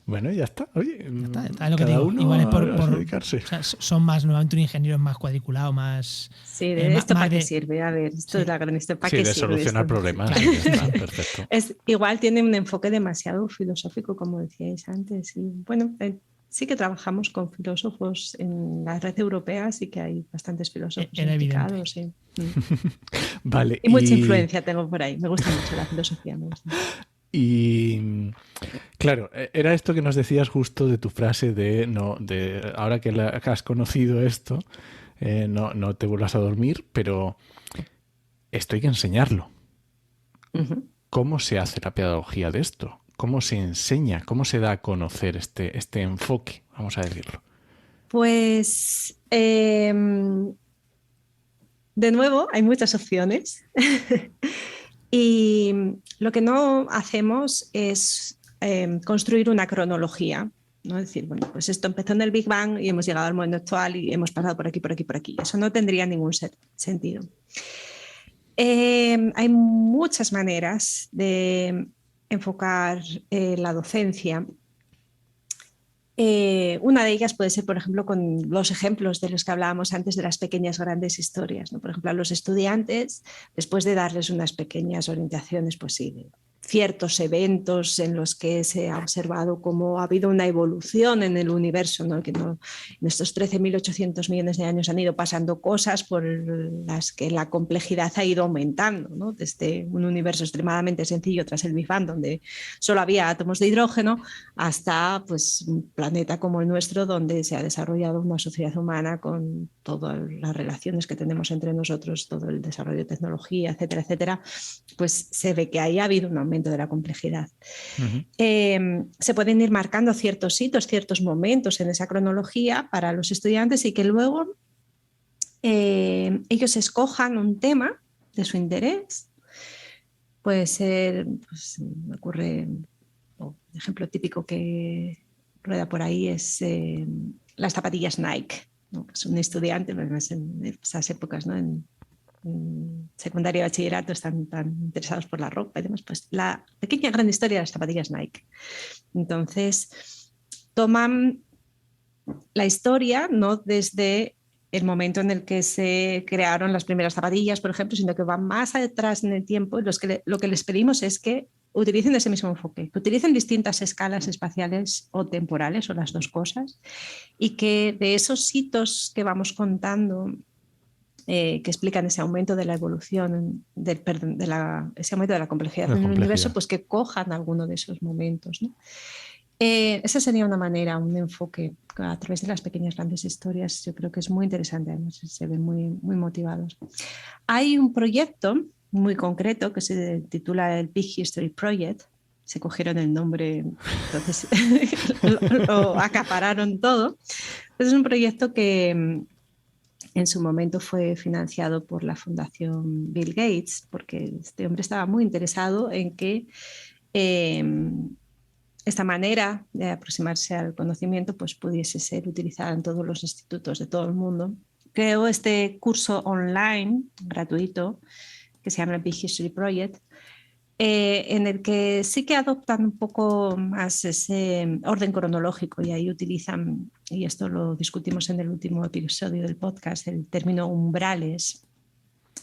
Bueno, ya está. Oye, ya está, es lo que digo. Uno igual es por dedicarse. O sea, son más, nuevamente un ingeniero es más cuadriculado, más. Sí, ¿esto para qué sirve? A ver, esto es la gran historia. ¿Para qué de sirve solucionar esto? problemas. Claro. Está, perfecto. Igual tiene un enfoque demasiado filosófico, como decíais antes. Y bueno, sí que trabajamos con filósofos en la red europea, sí que hay bastantes filósofos Era implicados. Sí. Vale. Y mucha influencia tengo por ahí. Me gusta mucho la filosofía. Me gusta. Y claro, era esto que nos decías justo de tu frase de ahora que has conocido esto, no te vuelvas a dormir, pero esto hay que enseñarlo. Uh-huh. ¿Cómo se hace la pedagogía de esto? ¿Cómo se enseña? ¿Cómo se da a conocer este enfoque? Vamos a decirlo. Pues, de nuevo, hay muchas opciones. Y lo que no hacemos es construir una cronología, ¿no? Es decir, bueno, pues esto empezó en el Big Bang y hemos llegado al momento actual y hemos pasado por aquí, por aquí, por aquí. Eso no tendría ningún sentido. Hay muchas maneras de enfocar la docencia. Una de ellas puede ser, por ejemplo, con los ejemplos de los que hablábamos antes de las pequeñas grandes historias, ¿no? Por ejemplo, a los estudiantes, después de darles unas pequeñas orientaciones, pues sí, ciertos eventos en los que se ha observado cómo ha habido una evolución en el universo, ¿no? Que en estos 13.800 millones de años han ido pasando cosas por las que la complejidad ha ido aumentando, ¿no? Desde un universo extremadamente sencillo tras el Big Bang, donde solo había átomos de hidrógeno, hasta pues, un planeta como el nuestro, donde se ha desarrollado una sociedad humana con todas las relaciones que tenemos entre nosotros, todo el desarrollo de tecnología, etcétera, etcétera, pues se ve que ahí ha habido un aumento de la complejidad. Uh-huh. Se pueden ir marcando ciertos hitos, ciertos momentos en esa cronología para los estudiantes y que luego ellos escojan un tema de su interés. Puede ser, pues, me ocurre, el ejemplo típico que rueda por ahí es las zapatillas Nike, ¿no? Pues un estudiante, además en esas épocas, ¿no? En secundaria y bachillerato están tan interesados por la ropa y demás, pues la pequeña gran historia de las zapatillas Nike. Entonces, toman la historia no desde el momento en el que se crearon las primeras zapatillas, por ejemplo, sino que van más atrás en el tiempo. Lo que les pedimos es que utilicen ese mismo enfoque, que utilicen distintas escalas espaciales o temporales, o las dos cosas, y que de esos hitos que vamos contando, que explican ese aumento de la evolución, ese aumento de la complejidad en el universo, pues que cojan alguno de esos momentos, ¿no? Esa sería una manera, un enfoque a través de las pequeñas grandes historias. Yo creo que es muy interesante, además se ven muy, muy motivados. Hay un proyecto muy concreto que se titula el Big History Project. Se cogieron el nombre, entonces lo acapararon todo. Es un proyecto que en su momento fue financiado por la Fundación Bill Gates, porque este hombre estaba muy interesado en que esta manera de aproximarse al conocimiento pues, pudiese ser utilizada en todos los institutos de todo el mundo. Creó este curso online gratuito que se llama el Big History Project, en el que sí que adoptan un poco más ese orden cronológico y ahí utilizan, y esto lo discutimos en el último episodio del podcast, el término umbrales,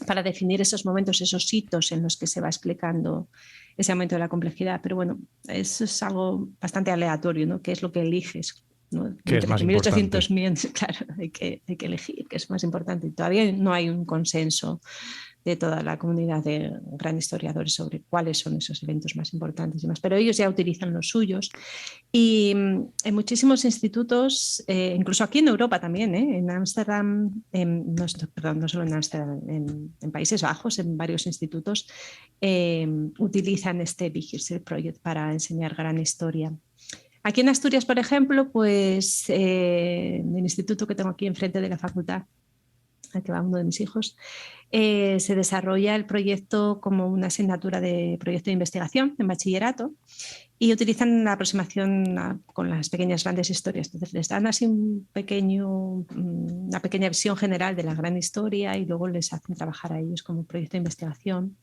para definir esos momentos, esos hitos en los que se va explicando ese aumento de la complejidad. Pero bueno, eso es algo bastante aleatorio, ¿no? ¿Qué es lo que eliges? ¿No? ¿Qué es más importante? 1800 millones, claro, hay que elegir qué es más importante. Todavía no hay un consenso de toda la comunidad de gran historiadores sobre cuáles son esos eventos más importantes y más, pero ellos ya utilizan los suyos y en muchísimos institutos, incluso aquí en Europa también, en Ámsterdam, no solo en Ámsterdam, en Países Bajos, en varios institutos utilizan este Big History Project para enseñar gran historia. Aquí en Asturias, por ejemplo, pues en el instituto que tengo aquí enfrente de la facultad, al que va uno de mis hijos, se desarrolla el proyecto como una asignatura de proyecto de investigación en bachillerato y utilizan la aproximación con las pequeñas grandes historias. Entonces les dan así una pequeña visión general de la gran historia y luego les hacen trabajar a ellos como proyecto de investigación.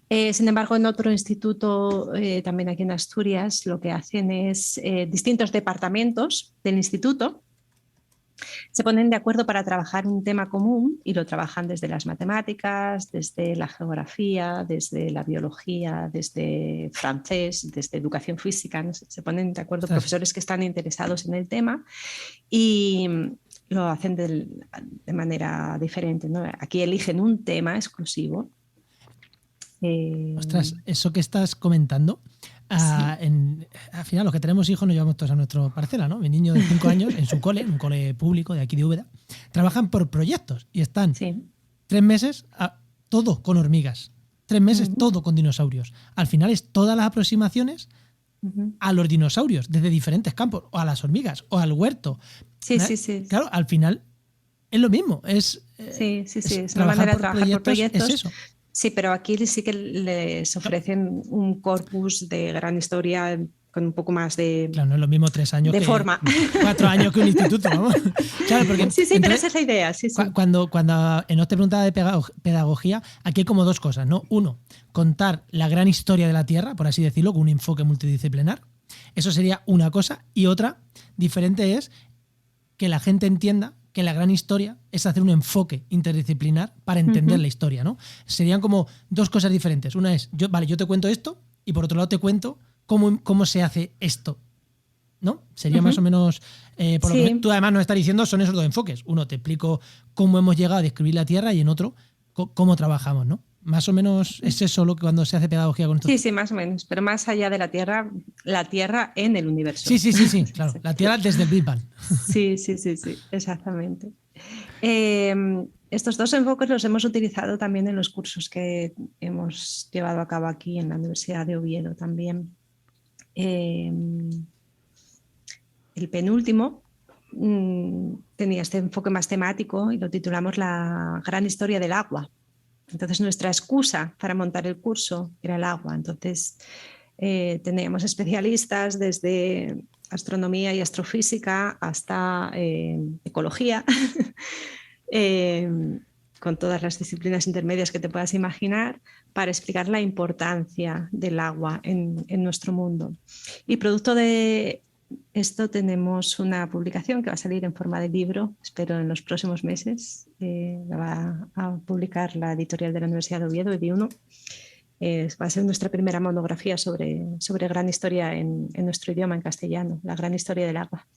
Sin embargo, en otro instituto, también aquí en Asturias, lo que hacen es distintos departamentos del instituto se ponen de acuerdo para trabajar un tema común y lo trabajan desde las matemáticas, desde la geografía, desde la biología, desde francés, desde educación física, ¿no? Se ponen de acuerdo profesores que están interesados en el tema y lo hacen de manera diferente, ¿no? Aquí eligen un tema exclusivo. Ostras, eso que estás comentando, al final los que tenemos hijos nos llevamos todos a nuestra parcela, ¿no? Mi niño de 5 años en su cole, en un cole público de aquí de Úbeda, trabajan por proyectos y están 3 meses todo con hormigas, 3 meses todo con dinosaurios. Al final es todas las aproximaciones a los dinosaurios desde diferentes campos, o a las hormigas, o al huerto. Sí. Claro, al final es lo mismo. Es una manera de trabajar por proyectos. Es eso. Sí, pero aquí sí que les ofrecen un corpus de gran historia con un poco más de... Claro, no es lo mismo 3 años de forma. 4 años que un instituto, vamos. Claro, porque sí, pero esa es la idea. Sí. Cuando Enoch te preguntaba de pedagogía, aquí hay como 2 cosas, ¿no? Uno, contar la gran historia de la Tierra, por así decirlo, con un enfoque multidisciplinar. Eso sería una cosa. Y otra diferente es que la gente entienda que la gran historia es hacer un enfoque interdisciplinar para entender la historia, ¿no? Serían como 2 cosas diferentes. Una es, yo te cuento esto, y por otro lado te cuento cómo se hace esto, ¿no? Sería más o menos, por lo que tú además nos estás diciendo, son esos 2 enfoques. Uno, te explico cómo hemos llegado a describir la Tierra, y en otro, cómo trabajamos, ¿no? Más o menos es eso lo que cuando se hace pedagogía con esto. Sí, más o menos, pero más allá de la Tierra en el universo. Sí, claro, la Tierra desde el Big Bang. Sí, exactamente. Estos 2 enfoques los hemos utilizado también en los cursos que hemos llevado a cabo aquí en la Universidad de Oviedo también. El penúltimo tenía este enfoque más temático y lo titulamos La gran historia del agua. Entonces nuestra excusa para montar el curso era el agua. Entonces teníamos especialistas desde astronomía y astrofísica hasta ecología, con todas las disciplinas intermedias que te puedas imaginar, para explicar la importancia del agua en nuestro mundo. Y producto de esto tenemos una publicación que va a salir en forma de libro, espero en los próximos meses. La va a publicar la editorial de la Universidad de Oviedo, Ediuno. Va a ser nuestra primera monografía sobre gran historia en nuestro idioma, en castellano, la gran historia del agua.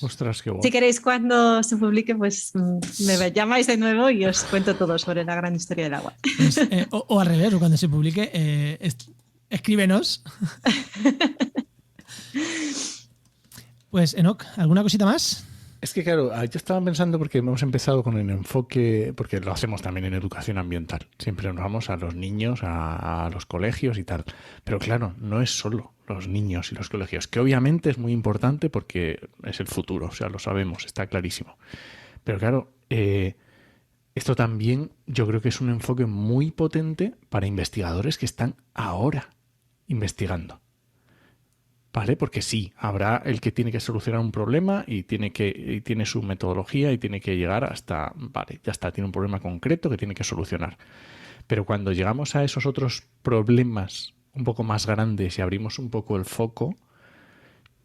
Ostras, qué guay. Si queréis, cuando se publique, pues me llamáis de nuevo y os cuento todo sobre la gran historia del agua. Pues, o al revés, o cuando se publique, escríbenos. Pues, Enoch, ¿alguna cosita más? Es que claro, yo estaba pensando porque hemos empezado con el enfoque, porque lo hacemos también en educación ambiental. Siempre nos vamos a los niños, a los colegios y tal. Pero claro, no es solo los niños y los colegios, que obviamente es muy importante porque es el futuro, o sea, lo sabemos, está clarísimo. Pero claro, esto también yo creo que es un enfoque muy potente para investigadores que están ahora investigando. ¿Vale? Porque sí, habrá el que tiene que solucionar un problema y tiene su metodología y tiene que llegar hasta, vale, ya está, tiene un problema concreto que tiene que solucionar. Pero cuando llegamos a esos otros problemas un poco más grandes y abrimos un poco el foco,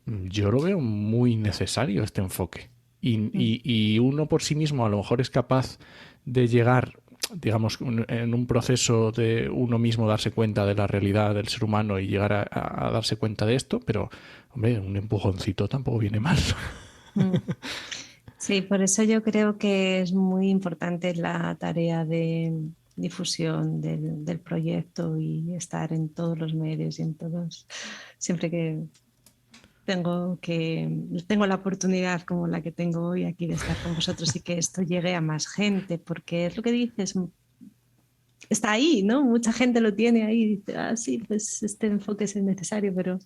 yo lo veo muy necesario este enfoque. Y uno por sí mismo a lo mejor es capaz de llegar, digamos, en un proceso de uno mismo darse cuenta de la realidad del ser humano y llegar a darse cuenta de esto, pero, hombre, un empujoncito tampoco viene mal. Sí, por eso yo creo que es muy importante la tarea de difusión del proyecto y estar en todos los medios y en todos, siempre que tengo la oportunidad como la que tengo hoy aquí de estar con vosotros y que esto llegue a más gente, porque es lo que dices, está ahí, ¿no? Mucha gente lo tiene ahí y dice, sí, pues este enfoque es necesario, pero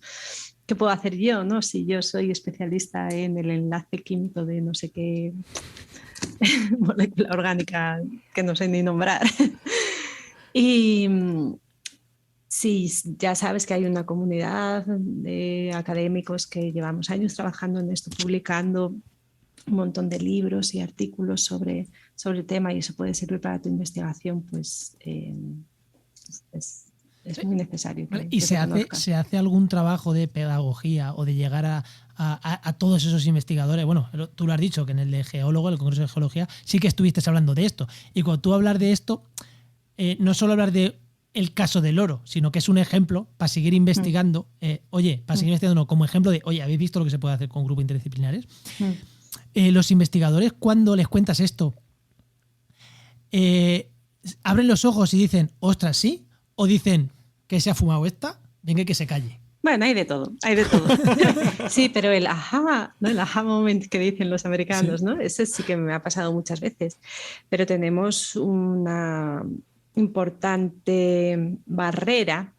¿qué puedo hacer yo, no? Si yo soy especialista en el enlace químico de no sé qué molécula orgánica que no sé ni nombrar. Y sí, ya sabes que hay una comunidad de académicos que llevamos años trabajando en esto, publicando un montón de libros y artículos sobre el tema, y eso puede servir para tu investigación, pues es es muy necesario. ¿Y se hace algún trabajo de pedagogía o de llegar a todos esos investigadores? Bueno, tú lo has dicho, que en el de geólogo, el Congreso de Geología, sí que estuviste hablando de esto. Y cuando tú hablas de esto, no solo hablar de el caso del oro, sino que es un ejemplo para seguir investigando. Seguir investigando, no, como ejemplo de, ¿habéis visto lo que se puede hacer con grupos interdisciplinares? Los investigadores, cuando les cuentas esto, abren los ojos y dicen, ostras, sí, o dicen que se ha fumado esta, venga que se calle. Bueno, hay de todo, hay de todo. Sí, pero el aha, ¿no? El aha moment que dicen los americanos, sí, ¿no? Ese sí que me ha pasado muchas veces. Pero tenemos una importante barrera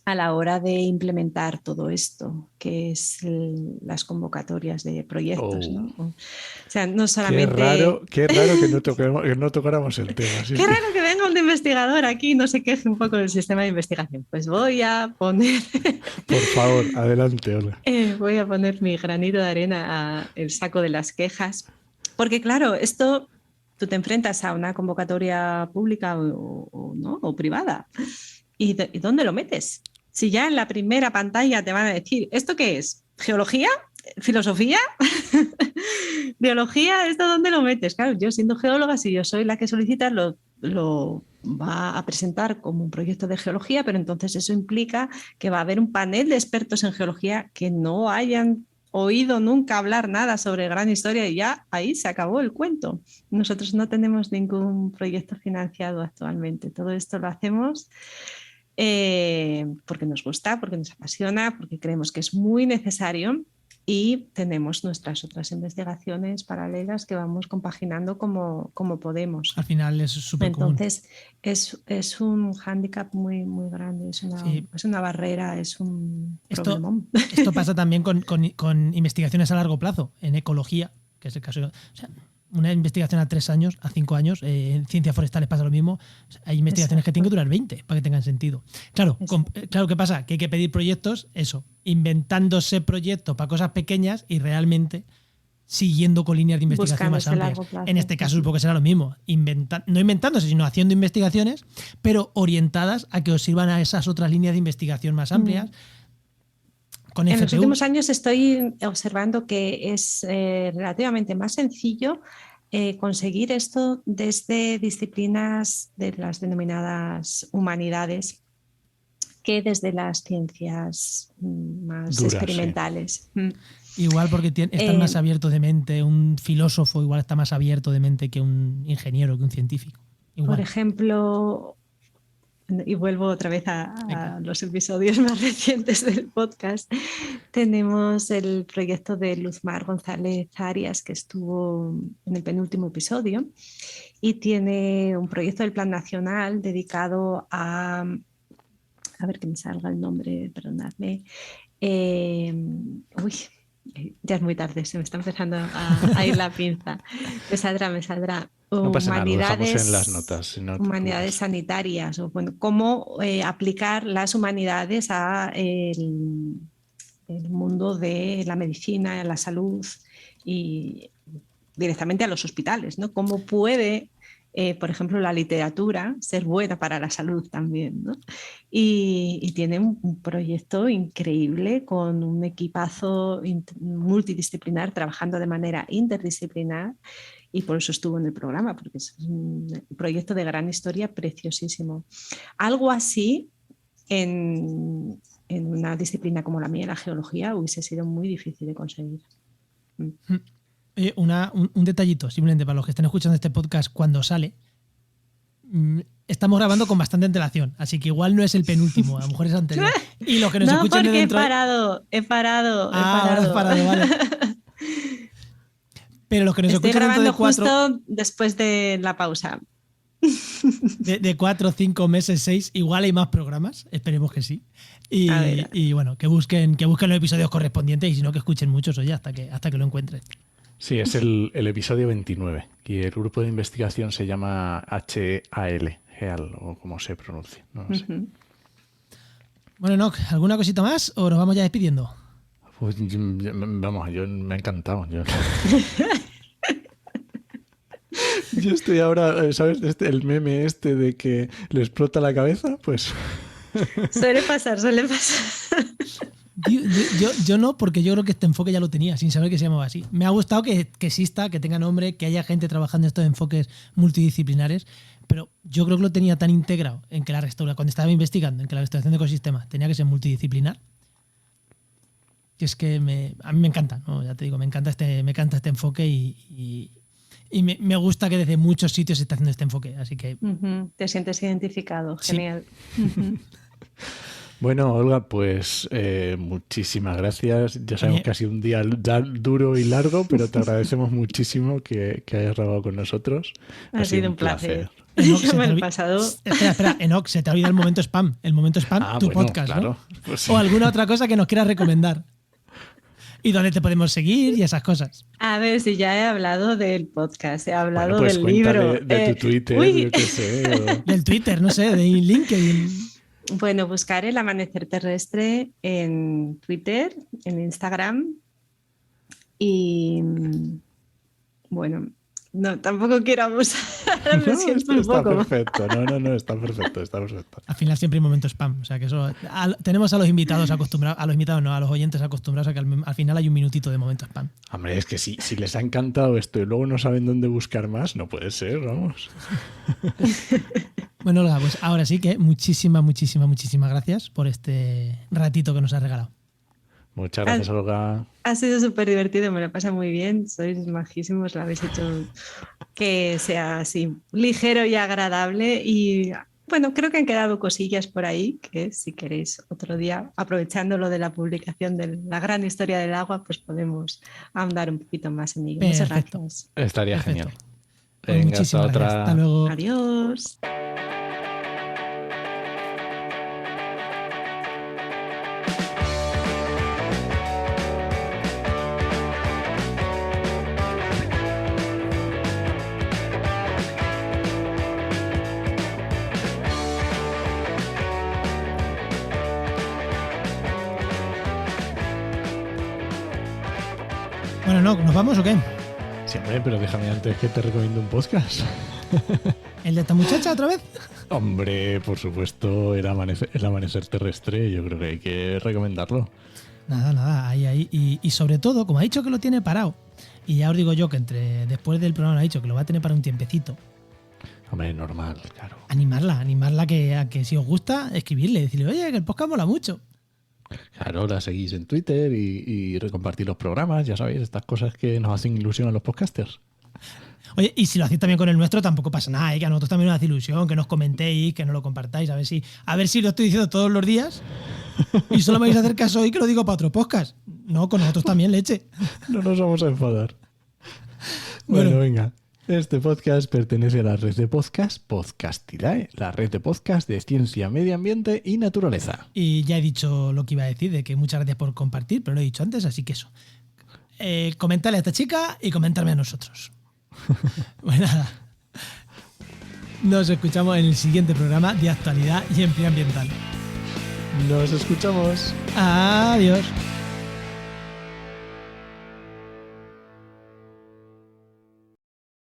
a la hora de implementar todo esto, que es las convocatorias de proyectos, ¿no? O sea, no solamente... Qué raro que no tocáramos el tema. ¿Sí? Qué raro que venga un investigador aquí y no se queje un poco del sistema de investigación. Pues voy a poner... Por favor, adelante, Olga. Voy a poner mi granito de arena al saco de las quejas, porque claro, esto... Tú te enfrentas a una convocatoria pública o privada. ¿Y dónde lo metes? Si ya en la primera pantalla te van a decir, ¿esto qué es? ¿Geología? ¿Filosofía? ¿Biología? ¿Esto dónde lo metes? Claro, yo siendo geóloga, si yo soy la que solicita, lo va a presentar como un proyecto de geología, pero entonces eso implica que va a haber un panel de expertos en geología que no hayan oído nunca hablar nada sobre gran historia y ya ahí se acabó el cuento. Nosotros no tenemos ningún proyecto financiado actualmente. Todo esto lo hacemos porque nos gusta, porque nos apasiona, porque creemos que es muy necesario y tenemos nuestras otras investigaciones paralelas que vamos compaginando como podemos. Al final es súper común. Entonces es un hándicap muy, muy grande, es una barrera, es un problemón. Esto pasa también con investigaciones a largo plazo, en ecología, que es el caso. O sea, una investigación a 3 años, a 5 años, en ciencias forestales pasa lo mismo. Hay investigaciones que tienen que durar 20 para que tengan sentido. Claro, ¿qué pasa? Que hay que pedir proyectos, inventándose proyectos para cosas pequeñas y realmente siguiendo con líneas de investigación más amplias. En este caso supongo que será lo mismo, no inventándose, sino haciendo investigaciones, pero orientadas a que os sirvan a esas otras líneas de investigación más amplias. En los últimos años estoy observando que es relativamente más sencillo conseguir esto desde disciplinas de las denominadas humanidades que desde las ciencias más duras, experimentales. Sí. Igual porque están más abiertos de mente, un filósofo igual está más abierto de mente que un ingeniero, que un científico. Igual. Por ejemplo... Y vuelvo otra vez a los episodios más recientes del podcast. Tenemos el proyecto de Luzmar González Arias, que estuvo en el penúltimo episodio, y tiene un proyecto del Plan Nacional dedicado a ver que me salga el nombre, perdonadme. Ya es muy tarde, se me está empezando a ir la pinza. Me saldrá. No pasa nada, lo dejamos en las notas. Humanidades sanitarias, o cómo aplicar las humanidades a el mundo de la medicina, la salud y directamente a los hospitales, ¿no? Cómo puede, por ejemplo, la literatura ser buena para la salud también, ¿no? Y tiene un proyecto increíble con un equipazo multidisciplinar trabajando de manera interdisciplinar. Y por eso estuvo en el programa, porque es un proyecto de gran historia preciosísimo. Algo así en una disciplina como la mía, la geología, hubiese sido muy difícil de conseguir. Un detallito, simplemente para los que estén escuchando este podcast cuando sale. Estamos grabando con bastante antelación, así que igual no es el penúltimo, a lo mejor es anterior. Y los que nos escuchan de dentro... he parado. Ahora has parado, vale. Pero los que nos Estoy escuchan grabando dentro de 4, justo después de la pausa. De 4, 5 meses, 6, igual hay más programas, esperemos que sí. Y bueno, que busquen los episodios correspondientes y si no que escuchen muchos, oye, hasta que lo encuentren. Sí, es el episodio 29 y el grupo de investigación se llama HAL, o como se pronuncia, no lo sé. Bueno, Enoch, ¿alguna cosita más o nos vamos ya despidiendo? Pues vamos, me ha encantado. Yo estoy ahora, ¿sabes? El meme de que le explota la cabeza, pues Suele pasar. Yo no, porque yo creo que este enfoque ya lo tenía, sin saber que se llamaba así. Me ha gustado que exista, que tenga nombre, que haya gente trabajando en estos enfoques multidisciplinares, pero yo creo que lo tenía tan integrado en que la restauración, cuando estaba investigando, en que la restauración de ecosistemas tenía que ser multidisciplinar, que es que a mí me encanta, ¿no? Ya te digo, me encanta este enfoque y me gusta que desde muchos sitios se está haciendo este enfoque, así que... Te sientes identificado, Sí. genial. Bueno, Olga, pues muchísimas gracias. Ya sabemos Oye. que ha sido un día duro y largo, pero te agradecemos muchísimo que hayas grabado con nosotros. Ha sido un placer. Enoch, Yo me he pasado. Espera, Enoch, se te ha olvidado el momento spam. El momento spam, tu bueno, podcast, claro. ¿no? Pues sí. O alguna otra cosa que nos quieras recomendar. Y dónde te podemos seguir y esas cosas. A ver, si ya he hablado del podcast, he hablado Bueno, pues del cuéntale libro. de tu Twitter, uy. yo qué sé. Del Twitter, no sé, de LinkedIn. Bueno, buscar el amanecer terrestre en Twitter, en Instagram y bueno, no, tampoco quiero abusar, me siento esto un está poco. perfecto. No, está perfecto. Al final siempre hay momento spam. O sea que eso. Tenemos a los invitados acostumbrados. A los invitados no, a los oyentes acostumbrados a que al final hay un minutito de momento spam. Hombre, es que si les ha encantado esto y luego no saben dónde buscar más, no puede ser, vamos. Bueno, Olga, pues ahora sí que muchísimas gracias por este ratito que nos has regalado. Muchas gracias, Olga. Ha sido súper divertido, me lo pasa muy bien, sois majísimos, lo habéis hecho que sea así ligero y agradable y bueno, creo que han quedado cosillas por ahí que si queréis otro día, aprovechando lo de la publicación de la gran historia del agua, pues podemos ahondar un poquito más en ello. Muchas Perfecto. gracias. Estaría Perfecto. genial. Pues Venga, muchísimas hasta gracias. otra. Hasta luego. Adiós. Bueno, no, ¿nos vamos o qué? Siempre, pero déjame antes que te recomiendo un podcast. ¿El de esta muchacha otra vez? Hombre, por supuesto, el amanecer terrestre, yo creo que hay que recomendarlo. Nada, ahí. Y sobre todo, como ha dicho que lo tiene parado, y ya os digo yo que después del programa ha dicho que lo va a tener para un tiempecito, Hombre, normal, claro. animarla a que si os gusta, escribirle, decirle, oye, que el podcast mola mucho. Claro, la seguís en Twitter y recompartir los programas, ya sabéis, estas cosas que nos hacen ilusión a los podcasters. Oye, y si lo hacéis también con el nuestro, tampoco pasa nada, que a nosotros también nos hace ilusión, que nos comentéis, que nos lo compartáis, a ver si lo estoy diciendo todos los días y solo me vais a hacer caso hoy que lo digo para otro podcast. No, con nosotros también, leche. No nos vamos a enfadar. Bueno. Bueno, venga. Este podcast pertenece a la red de podcast Podcastidae, la red de podcast de ciencia, medio ambiente y naturaleza. Y ya he dicho lo que iba a decir, de que muchas gracias por compartir, pero lo he dicho antes, así que eso. Comentarle a esta chica y comentarme a nosotros. Pues nada. Nos escuchamos en el siguiente programa de actualidad y empleo ambiental. Nos escuchamos. Adiós.